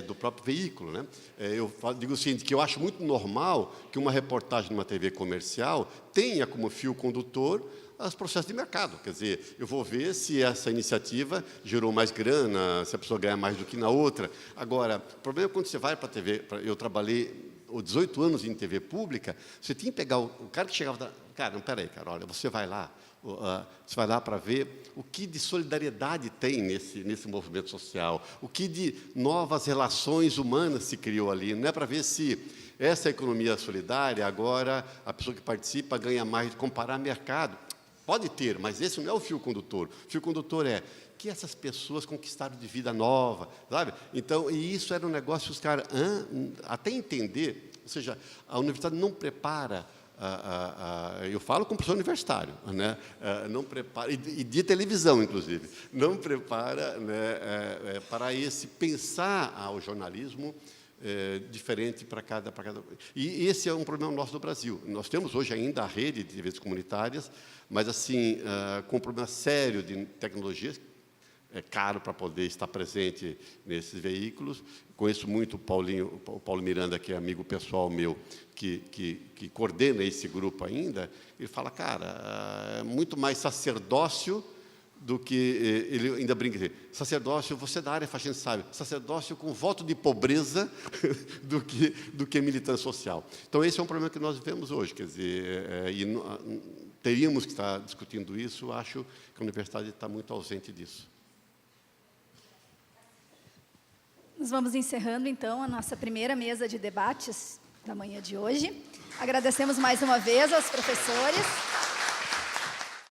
do próprio veículo, né? Eu digo o seguinte, que eu acho muito normal que uma reportagem numa TV comercial tenha como fio condutor os processos de mercado. Quer dizer, eu vou ver se essa iniciativa gerou mais grana, se a pessoa ganha mais do que na outra. Agora, o problema é quando você vai para a TV... Eu trabalhei 18 anos em TV pública, você tinha que pegar o cara que chegava... Cara, não, peraí, cara, olha, você vai lá para ver o que de solidariedade tem nesse movimento social, o que de novas relações humanas se criou ali. Não é para ver se essa economia solidária, agora, a pessoa que participa ganha mais, comparar mercado. Pode ter, mas esse não é o fio condutor. O fio condutor é que essas pessoas conquistaram de vida nova, sabe? Então, e isso era um negócio que os caras, até entender, ou seja, a universidade não prepara, eu falo como professor universitário, né? Não prepara, e de televisão, inclusive, não prepara, né, para pensar o jornalismo diferente para cada... E esse é um problema nosso do Brasil. Nós temos hoje ainda a rede de TVs comunitárias, mas assim, com um problema sério de tecnologias, é caro para poder estar presente nesses veículos. Conheço muito o Paulo Miranda, que é amigo pessoal meu, que coordena esse grupo ainda. Ele fala, cara, é muito mais sacerdócio do que... Ele ainda brinca, sacerdócio, você da área, a gente sabe, sacerdócio com voto de pobreza do que militância social. Então, esse é um problema que nós vivemos hoje, quer dizer, teríamos que estar discutindo isso. Acho que a universidade está muito ausente disso. Nós vamos encerrando, então, a nossa primeira mesa de debates da manhã de hoje. Agradecemos mais uma vez aos professores.